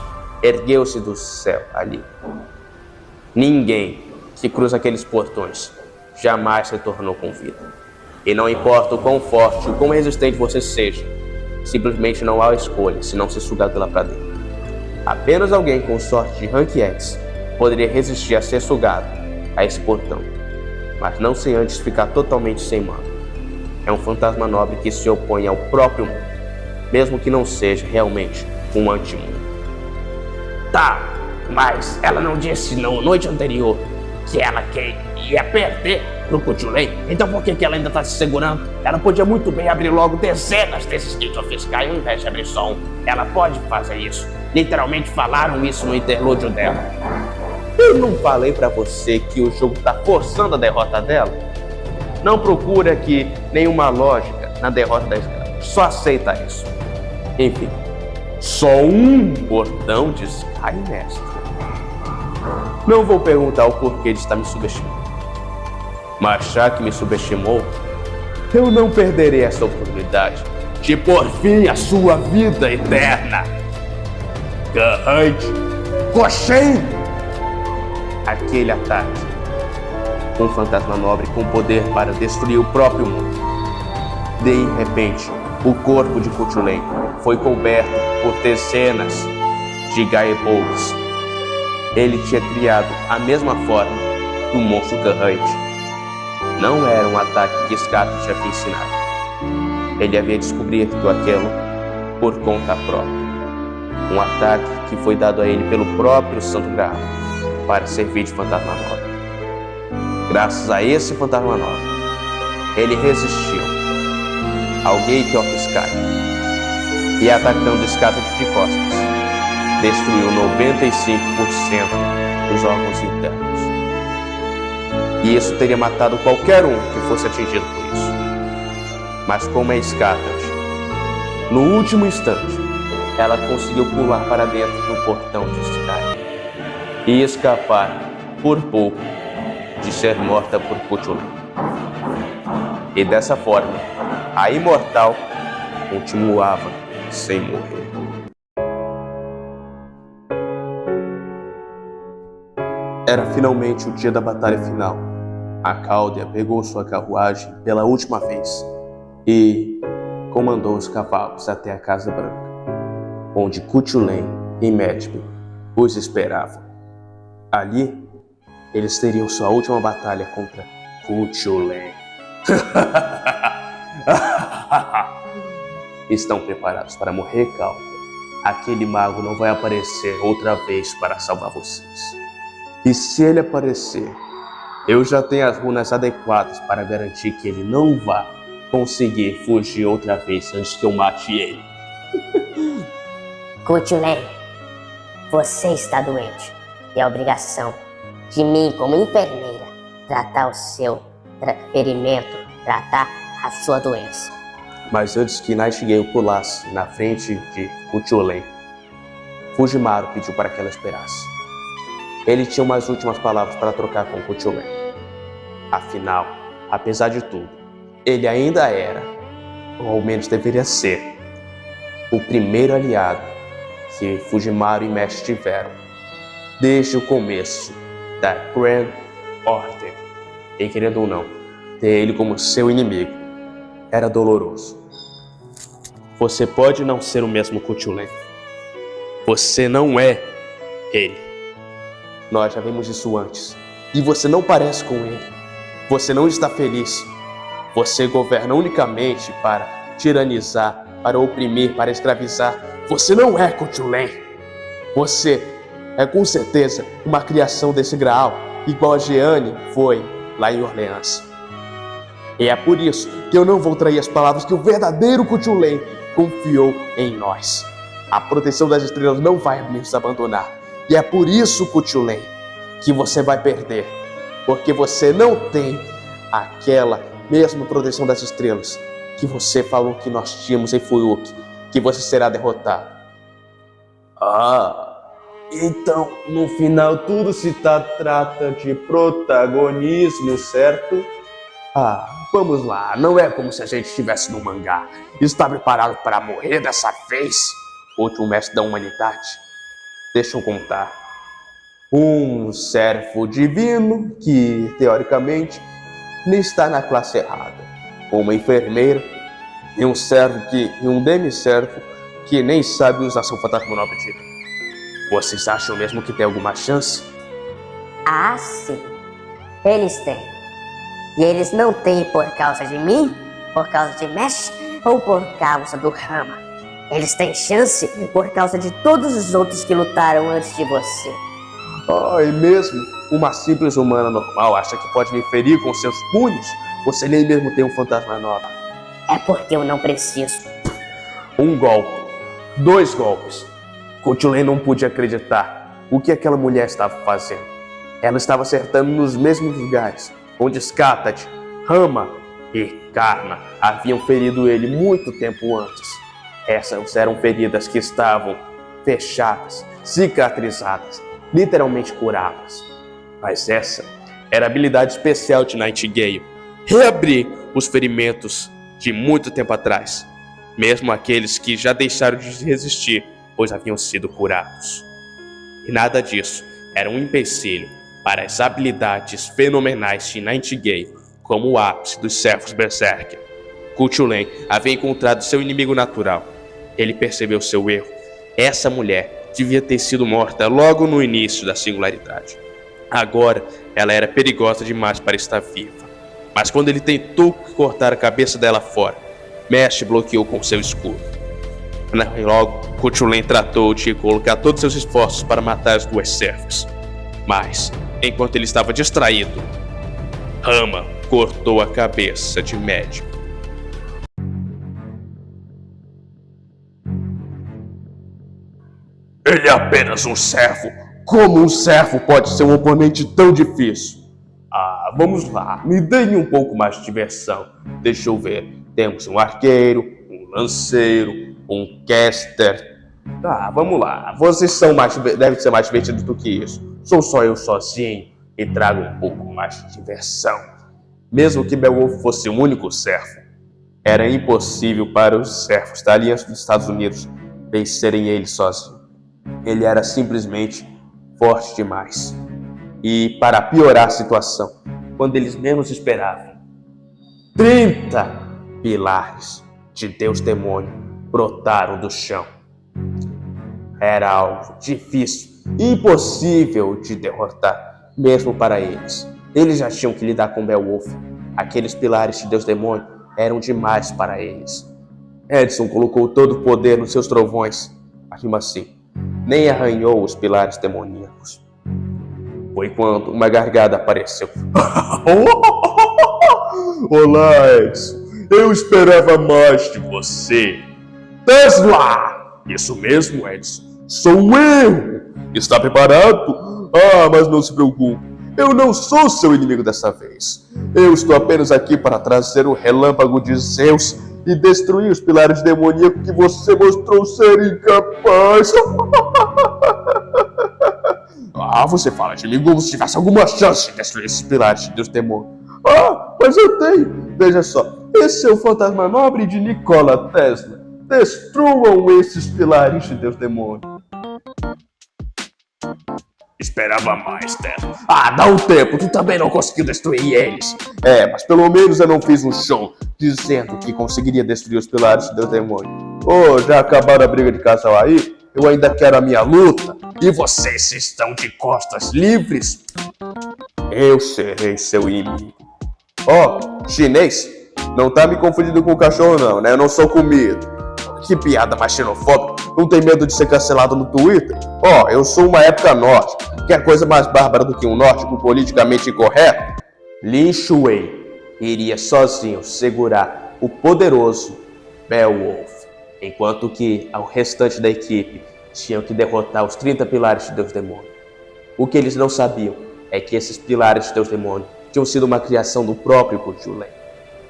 ergueu-se do céu ali. Ninguém que cruza aqueles portões jamais retornou com vida. E não importa o quão forte, o quão resistente você seja, simplesmente não há escolha se não ser sugado lá para dentro. Apenas alguém com sorte de Rank X poderia resistir a ser sugado a esse portão, mas não sem antes ficar totalmente sem mana. É um fantasma nobre que se opõe ao próprio mundo, mesmo que não seja realmente um antimundo. Tá, mas ela não disse na noite anterior que ela ia perder pro Cthulhu, então por que ela ainda tá se segurando? Ela podia muito bem abrir logo dezenas desses Gates of Sky ao invés de abrir só um. Ela pode fazer isso. Literalmente falaram isso no interlúdio dela. Eu não falei pra você que o jogo tá forçando a derrota dela? Não procura aqui nenhuma lógica na derrota da Sky. Só aceita isso. Enfim, só um portão de Sky, mestre. Não vou perguntar o porquê de estar me subestimando. Mas já que me subestimou, eu não perderei essa oportunidade de pôr fim à sua vida eterna. Garrante, Goshen! Aquele ataque, um fantasma nobre com poder para destruir o próprio mundo. De repente, O corpo de Cthulhu foi coberto por dezenas de Gaebolgs. Ele tinha criado a mesma forma do monstro Gahut. Não era um ataque que Scathach havia ensinado. Ele havia descoberto aquilo por conta própria. Um ataque que foi dado a ele pelo próprio Santo Graal para servir de fantasma nova. Graças a esse fantasma nova, ele resistiu ao Gate of Sky e, atacando Scathach de costas, destruiu 95% dos órgãos internos. E isso teria matado qualquer um que fosse atingido por isso. Mas como é Scathach, no último instante, ela conseguiu pular para dentro do portão de Sky e escapar por pouco de ser morta por Cthulhu. E dessa forma, a imortal continuava sem morrer. Era finalmente o dia da batalha final. A Cáldia pegou sua carruagem pela última vez e comandou os cavalos até a Casa Branca, onde Cthulhu e Medb os esperavam. Ali, eles teriam sua última batalha contra Cthulhu. Estão preparados para morrer, Cáldia? Aquele mago não vai aparecer outra vez para salvar vocês. E se ele aparecer, eu já tenho as runas adequadas para garantir que ele não vá conseguir fugir outra vez antes que eu mate ele. Cthulhu, você está doente. E é obrigação de mim, como enfermeira, tratar o seu ferimento, tratar a sua doença. Mas antes que Nightingale pulasse na frente de Cthulhu, Fujimaru pediu para que ela esperasse. Ele tinha umas últimas palavras para trocar com Cthulhu. Afinal, apesar de tudo, ele ainda era, ou ao menos deveria ser, o primeiro aliado que Fujimaru e Mesh tiveram desde o começo da Grand Order. E querendo ou não, ter ele como seu inimigo era doloroso. Você pode não ser o mesmo Cthulhu. Você não é ele. Nós já vimos isso antes. E você não parece com ele. Você não está feliz. Você governa unicamente para tiranizar, para oprimir, para escravizar. Você não é Cthulhu. Você é com certeza uma criação desse Graal, igual a Jeanne foi lá em Orleans. E é por isso que eu não vou trair as palavras que o verdadeiro Cthulhu confiou em nós. A proteção das estrelas não vai nos abandonar. E é por isso, Cthulhu, que você vai perder. Porque você não tem aquela mesma proteção das estrelas que você falou que nós tínhamos em Fuyuk, que você será derrotado. Então no final tudo se trata de protagonismo, certo? Vamos lá, não é como se a gente estivesse no mangá. Está preparado para morrer dessa vez? Último mestre da humanidade. Deixa eu contar. Um servo divino que, teoricamente, está na classe errada. Uma enfermeira e um servo e um demi-servo que nem sabe usar seu fantasma nova direito. Vocês acham mesmo que tem alguma chance? Sim. Eles têm. E eles não têm por causa de mim, por causa de Mesh ou por causa do Rama. Eles têm chance por causa de todos os outros que lutaram antes de você. E mesmo uma simples humana normal acha que pode me ferir com seus punhos? Você nem mesmo tem um fantasma nova. É porque eu não preciso. Um golpe. 2 golpes. Cthulhu não podia acreditar o que aquela mulher estava fazendo. Ela estava acertando nos mesmos lugares onde Scathach, Rama e Karna haviam ferido ele muito tempo antes. Essas eram feridas que estavam fechadas, cicatrizadas, literalmente curadas. Mas essa era a habilidade especial de Nightingale: reabrir os ferimentos de muito tempo atrás, mesmo aqueles que já deixaram de resistir, pois haviam sido curados. E nada disso era um empecilho para as habilidades fenomenais de Nightingale, como o ápice dos servos Berserker. Kuchulain havia encontrado seu inimigo natural. Ele percebeu seu erro. Essa mulher devia ter sido morta logo no início da singularidade. Agora, ela era perigosa demais para estar viva. Mas quando ele tentou cortar a cabeça dela fora, Mesh bloqueou com seu escudo. Logo, Kuchulain tratou de colocar todos seus esforços para matar as duas servas. Mas, enquanto ele estava distraído, Rama cortou a cabeça de Medb. Ele é apenas um servo. Como um servo pode ser um oponente tão difícil? Vamos lá, me deem um pouco mais de diversão. Deixa eu ver. Temos um arqueiro, um lanceiro, um caster. Vamos lá. Vocês devem ser mais divertidos do que isso. Sou só eu sozinho e trago um pouco mais de diversão. Mesmo que Beowulf fosse o único servo, era impossível para os servos da Aliança dos Estados Unidos vencerem ele sozinho. Ele era simplesmente forte demais. E para piorar a situação, quando eles menos esperavam, 30 pilares de Deus Demônio brotaram do chão. Era algo difícil, impossível de derrotar, mesmo para eles. Eles já tinham que lidar com Beowulf. Aqueles pilares de Deus Demônio eram demais para eles. Edson colocou todo o poder nos seus trovões, mas mesmo assim, nem arranhou os pilares demoníacos. Foi quando uma gargada apareceu. Olá, Edson. Eu esperava mais de você. Tesla! Isso mesmo, Edson. Sou eu! Está preparado? Mas não se preocupe. Eu não sou seu inimigo dessa vez. Eu estou apenas aqui para trazer o relâmpago de Zeus e destruir os pilares demoníacos que você mostrou ser incapaz. Você fala de mim como se tivesse alguma chance de destruir esses pilares de Deus Demônio. Mas eu tenho. Veja só, esse é o fantasma nobre de Nikola Tesla. Destruam esses pilares de Deus Demônio. Esperava mais, Tesla. Dá um tempo, tu também não conseguiu destruir eles. Mas pelo menos eu não fiz um show dizendo que conseguiria destruir os pilares de Deus Demônio. Já acabaram a briga de casal aí? Eu ainda quero a minha luta. E vocês estão de costas livres? Eu serei seu inimigo. Chinês, não tá me confundindo com o cachorro não, né? Eu não sou comido. Que piada mais xenofóbica. Não tem medo de ser cancelado no Twitter? Eu sou uma época nórdica. Quer coisa mais bárbara do que um nórdico politicamente incorreto? Lin Shuei iria sozinho segurar o poderoso Beowulf, enquanto que o restante da equipe tinham que derrotar os 30 pilares de Deus Demônio. O que eles não sabiam é que esses pilares de Deus Demônio tinham sido uma criação do próprio Kuchulain.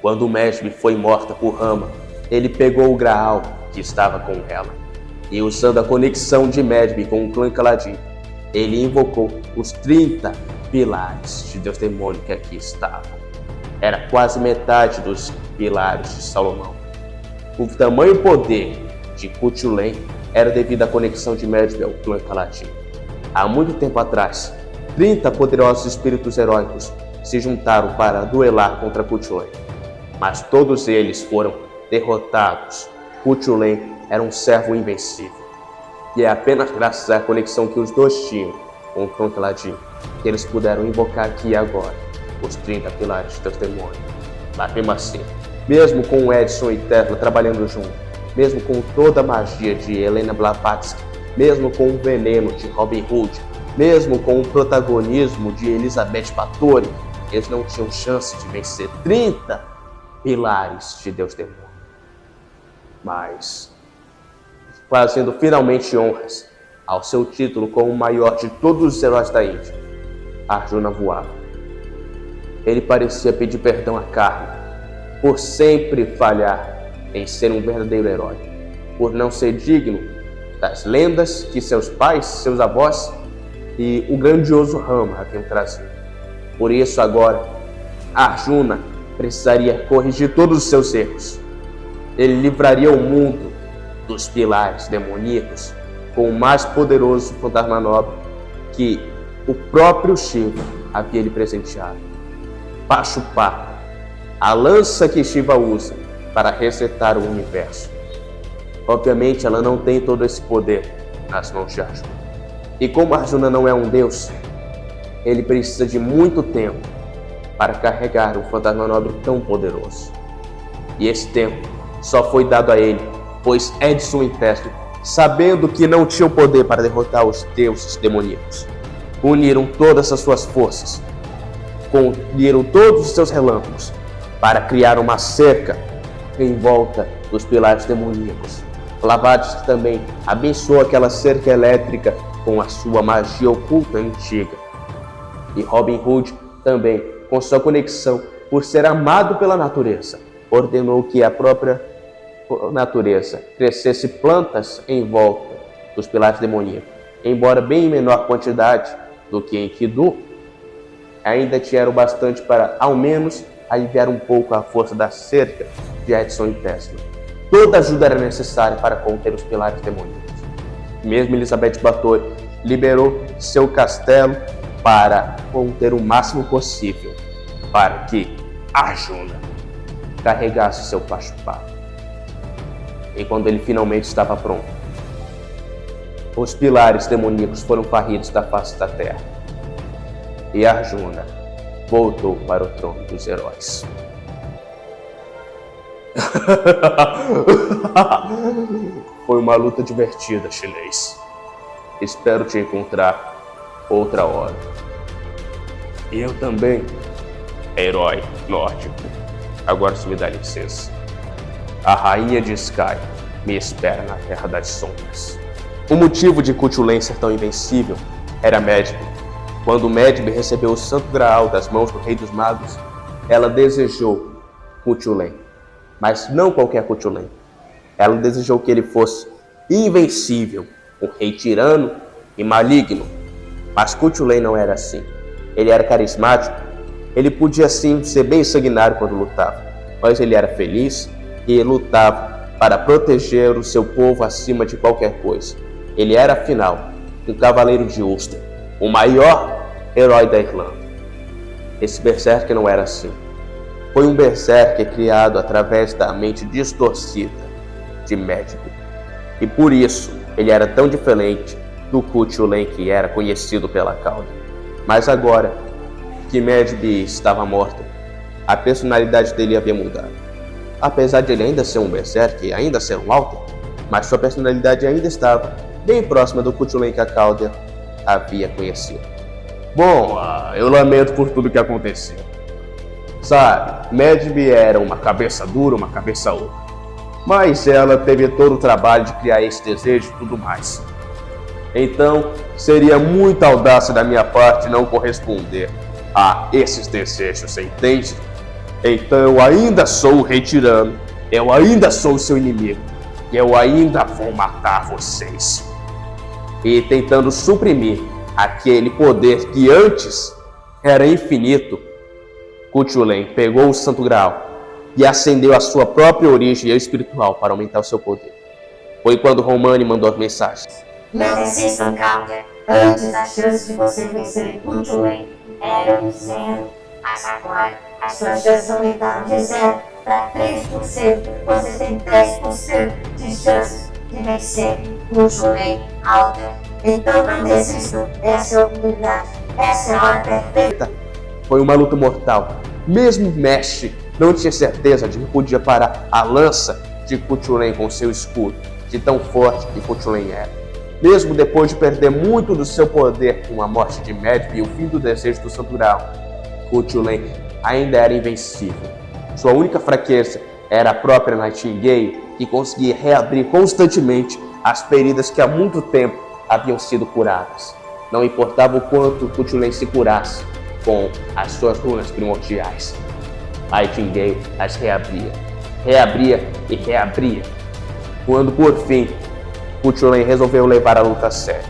Quando Medb foi morta por Rama, ele pegou o Graal que estava com ela e, usando a conexão de Medb com o clã Kaladin, ele invocou os 30 pilares de Deus Demônio que aqui estavam. Era quase metade dos pilares de Salomão. O tamanho poder de Kuchulain era devido à conexão de Medb ao clã Kaladin. Há muito tempo atrás, 30 poderosos espíritos heróicos se juntaram para duelar contra Kuchulain, mas todos eles foram derrotados. Kuchulain era um servo invencível, e é apenas graças à conexão que os dois tinham com o clã Kaladin que eles puderam invocar aqui e agora os 30 pilares de Deus Demônio. Mas mesmo assim, mesmo com Edson e Tesla trabalhando junto, mesmo com toda a magia de Helena Blavatsky, mesmo com o veneno de Robin Hood, mesmo com o protagonismo de Elizabeth Báthory, eles não tinham chance de vencer 30 pilares de Deus Demônio. Mas, fazendo finalmente honras ao seu título como o maior de todos os heróis da Índia, Arjuna voava. Ele parecia pedir perdão a Karna por sempre falhar em ser um verdadeiro herói, por não ser digno das lendas que seus pais, seus avós e o grandioso Rama haviam trazido. Por isso agora, Arjuna precisaria corrigir todos os seus erros. Ele livraria o mundo dos pilares demoníacos com o mais poderoso fantasma nobre que o próprio Shiva havia lhe presenteado. Pachupá, a lança que Shiva usa para resetar o universo. Obviamente, ela não tem todo esse poder nas mãos de Arjuna. E como Arjuna não é um deus, ele precisa de muito tempo para carregar um fantasma nobre tão poderoso. E esse tempo só foi dado a ele, pois Edson e Tesla, sabendo que não tinham poder para derrotar os deuses demoníacos, uniram todas as suas forças, uniram todos os seus relâmpagos para criar uma cerca em volta dos pilares demoníacos. Blavatsky também abençoou aquela cerca elétrica com a sua magia oculta antiga. E Robin Hood também, com sua conexão por ser amado pela natureza, ordenou que a própria natureza crescesse plantas em volta dos pilares demoníacos. Embora bem em menor quantidade do que em Kidu, ainda tinha o bastante para, ao menos, aliviar um pouco a força da cerca de Edison e Tesla. Toda ajuda era necessária para conter os pilares demoníacos. Mesmo Elizabeth Báthory liberou seu castelo para conter o máximo possível, para que Arjuna carregasse seu Pashupata. E quando ele finalmente estava pronto, os pilares demoníacos foram varridos da face da terra. E Arjuna voltou para o trono dos heróis. Foi uma luta divertida, chinês. Espero te encontrar outra hora. E eu também, herói nórdico. Agora se me dá licença. A rainha de Sky me espera na Terra das Sombras. O motivo de Cthulhu ser tão invencível era Medb. Quando Medb recebeu o Santo Graal das mãos do Rei dos Magos, ela desejou Cthulhu, mas não qualquer Cthulhu. Ela desejou que ele fosse invencível, um rei tirano e maligno. Mas Cthulhu não era assim. Ele era carismático, ele podia sim ser bem sanguinário quando lutava, mas ele era feliz e lutava para proteger o seu povo acima de qualquer coisa. Ele era, afinal, um cavaleiro de Ulster, o maior herói da Irlanda. Esse berserker não era assim. Foi um berserker criado através da mente distorcida de Medb. E por isso, ele era tão diferente do Cthulhu que era conhecido pela cauda. Mas agora que Medb estava morto, a personalidade dele havia mudado. Apesar de ele ainda ser um berserker e ainda ser um Alter, mas sua personalidade ainda estava bem próxima do Cthulhu que a cauda havia conhecido. Bom, eu lamento por tudo que aconteceu. Sabe, Medb era uma cabeça dura, uma cabeça oca. Mas ela teve todo o trabalho de criar esse desejo e tudo mais. Então, seria muita audácia da minha parte não corresponder a esses desejos, entende? Então eu ainda sou o Rei Tirano, eu ainda sou o seu inimigo, e eu ainda vou matar vocês. E tentando suprimir aquele poder que antes era infinito, Cthulhu pegou o Santo Graal e acendeu a sua própria origem espiritual para aumentar o seu poder. Foi quando Romani mandou as mensagens. Não desistam, Calder. Antes a chance de você vencer Cthulhu era de 0, mas agora as suas chances aumentaram de 0 para 3%. Você tem 3% de chances de vencer Cthulhu Calder. Então não desistam dessa oportunidade. Essa é a hora perfeita. Foi uma luta mortal. Mesmo Mesh não tinha certeza de que podia parar a lança de Cthulhu com seu escudo, de tão forte que Cthulhu era. Mesmo depois de perder muito do seu poder com a morte de Medb e o fim do desejo do Santo Graal, Cthulhu ainda era invencível. Sua única fraqueza era a própria Nightingale, que conseguia reabrir constantemente as feridas que há muito tempo haviam sido curadas. Não importava o quanto Cthulhu se curasse com as suas runas primordiais, Nightingale as reabria e reabria. Quando por fim Cthulhu resolveu levar a luta a sério,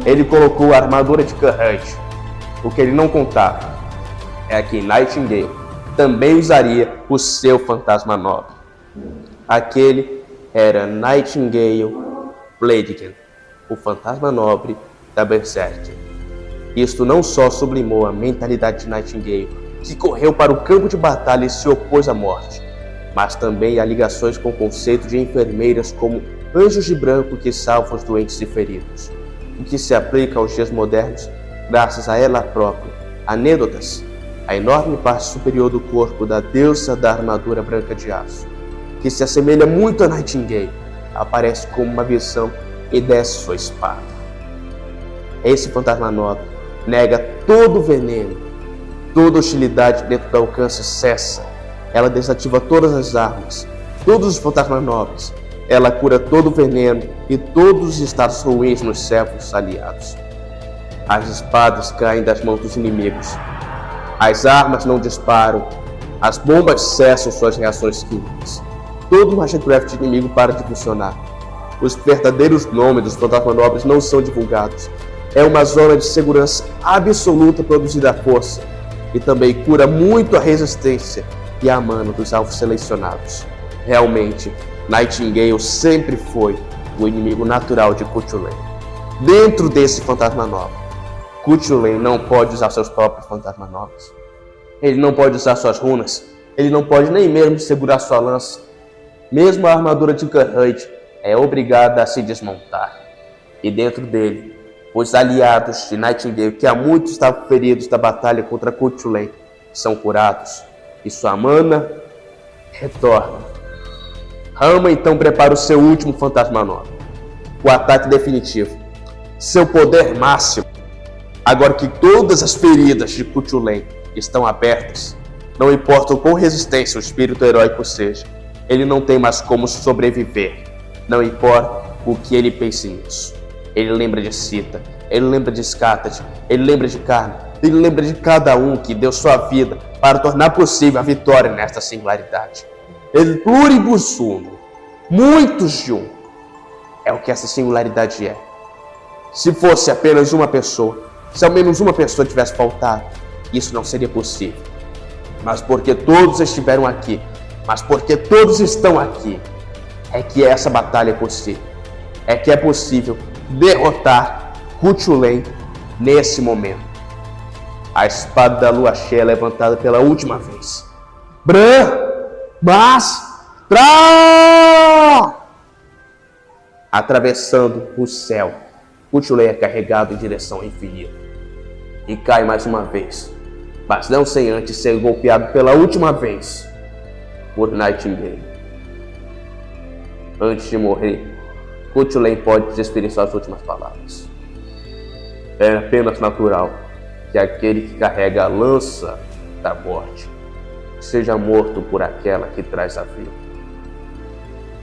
ele colocou a armadura de Carrante. O que ele não contava é que Nightingale também usaria o seu fantasma nobre. Aquele era Nightingale Bladekin, o fantasma nobre da Berserker. Isto não só sublimou a mentalidade de Nightingale, que correu para o campo de batalha e se opôs à morte, mas também há ligações com o conceito de enfermeiras como anjos de branco que salvam os doentes e feridos, o que se aplica aos dias modernos graças a ela própria, Anedotas, a enorme parte superior do corpo da deusa da armadura branca de aço, que se assemelha muito a Nightingale, aparece como uma visão e desce sua espada. Esse fantasma nobre nega todo o veneno, toda hostilidade dentro do alcance cessa. Ela desativa todas as armas, todos os fantasmas nobres. Ela cura todo o veneno e todos os estados ruins nos servos aliados. As espadas caem das mãos dos inimigos. As armas não disparam. As bombas cessam suas reações químicas. Todo o Magecraft inimigo para de funcionar. Os verdadeiros nomes dos fantasmas nobres não são divulgados. É uma zona de segurança absoluta produzida à força. E também cura muito a resistência e a mana dos alvos selecionados. Realmente, Nightingale sempre foi o inimigo natural de Cthulhu. Dentro desse fantasma nobre, Cthulhu não pode usar seus próprios fantasmas nobres. Ele não pode usar suas runas. Ele não pode nem mesmo segurar sua lança. Mesmo a armadura de Geralt é obrigada a se desmontar. E dentro dele, os aliados de Nightingale, que há muito estavam feridos da batalha contra Cthulhu, são curados e sua mana retorna. Rama então prepara o seu último fantasma nobre, o ataque definitivo, seu poder máximo. Agora que todas as feridas de Cthulhu estão abertas, não importa o quão resistente o espírito heróico seja, ele não tem mais como sobreviver. Não importa o que ele pense nisso. Ele lembra de Sita, ele lembra de Skatad, ele lembra de Karna, ele lembra de cada um que deu sua vida para tornar possível a vitória nesta singularidade. El pluribus uno, muitos de um, é o que essa singularidade é. Se fosse apenas uma pessoa, se ao menos uma pessoa tivesse faltado, isso não seria possível. Mas porque todos estiveram aqui, mas porque todos estão aqui, é que essa batalha é possível. É que é possível derrotar Cthulhu nesse momento. A espada da lua cheia é levantada pela última vez. Bran! Mas! Tra! Atravessando o céu, Cthulhu é carregado em direção ao infinito. E cai mais uma vez. Mas não sem antes ser golpeado pela última vez por Nightingale. Antes de morrer, Cthulhu pode despedir suas últimas palavras. É apenas natural que aquele que carrega a lança da morte seja morto por aquela que traz a vida.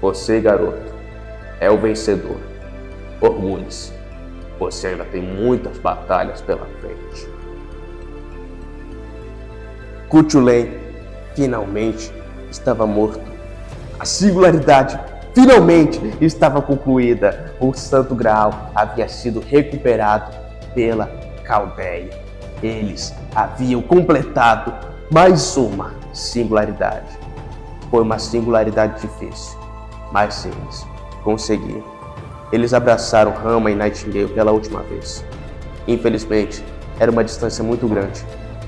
Você, garoto, é o vencedor. Orgulhe-se. Você ainda tem muitas batalhas pela frente. Cthulhu finalmente estava morto. A singularidade finalmente estava concluída. O Santo Graal havia sido recuperado pela Caldeia. Eles haviam completado mais uma singularidade. Foi uma singularidade difícil, mas eles conseguiram. Eles abraçaram Rama e Nightingale pela última vez. Infelizmente, era uma distância muito grande.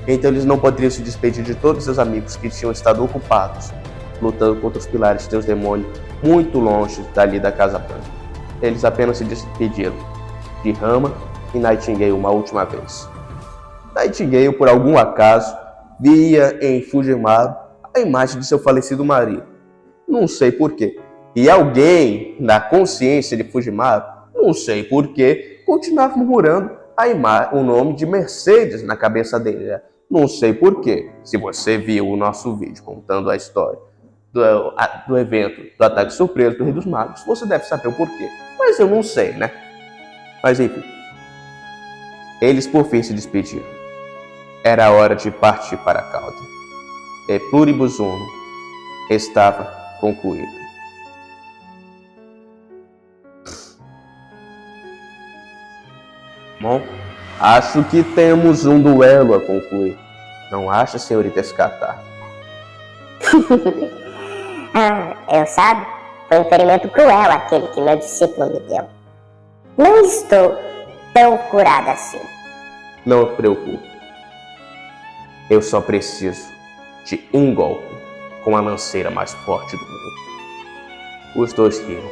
Então eles não poderiam se despedir de todos seus amigos que tinham estado ocupados, lutando contra os pilares de Deus Demônio, muito longe dali da Casa Branca. Eles apenas se despediram de Rama e Nightingale uma última vez. Nightingale, por algum acaso, via em Fujimaru a imagem de seu falecido marido. Não sei porquê. E alguém, na consciência de Fujimaru, não sei porquê, continuava murmurando o nome de Mercedes na cabeça dele. Não sei porquê. Se você viu o nosso vídeo contando a história do evento do ataque surpresa do Rei dos Magos, você deve saber o porquê. Mas eu não sei, né? Mas enfim. Eles por fim se despediram. Era hora de partir para Caldeia. E Pluribus Uno estava concluído. Bom, acho que temos um duelo a concluir. Não acha, senhorita Skatar? Eu sabe, foi um ferimento cruel aquele que meu discípulo me deu. Não estou tão curada assim. Não se preocupe. Eu só preciso de um golpe. com a lanceira mais forte do mundo. Os dois riram.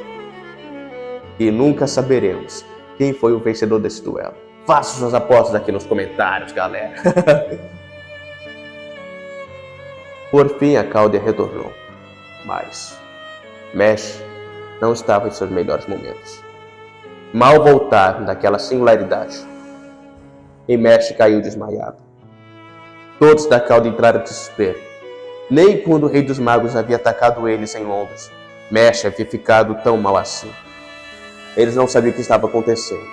E nunca saberemos quem foi o vencedor desse duelo. Faça suas apostas aqui nos comentários, galera. Por fim, a Calder retornou. Mas Mesh não estava em seus melhores momentos. Mal voltaram daquela singularidade, e Mesh caiu desmaiado. Todos da cauda entraram em desespero. Nem quando o Rei dos Magos havia atacado eles em Londres, Mesh havia ficado tão mal assim. Eles não sabiam o que estava acontecendo,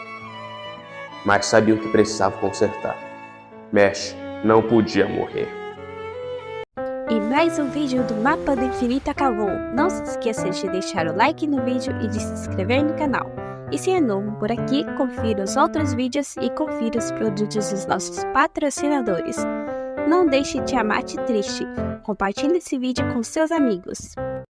mas sabiam que precisavam consertar. Mesh não podia morrer. E mais um vídeo do Mapa do Infinito acabou. Não se esqueça de deixar o like no vídeo e de se inscrever no canal. E se é novo por aqui, confira os outros vídeos e confira os produtos dos nossos patrocinadores. Não deixe Tiamat triste. Compartilhe esse vídeo com seus amigos.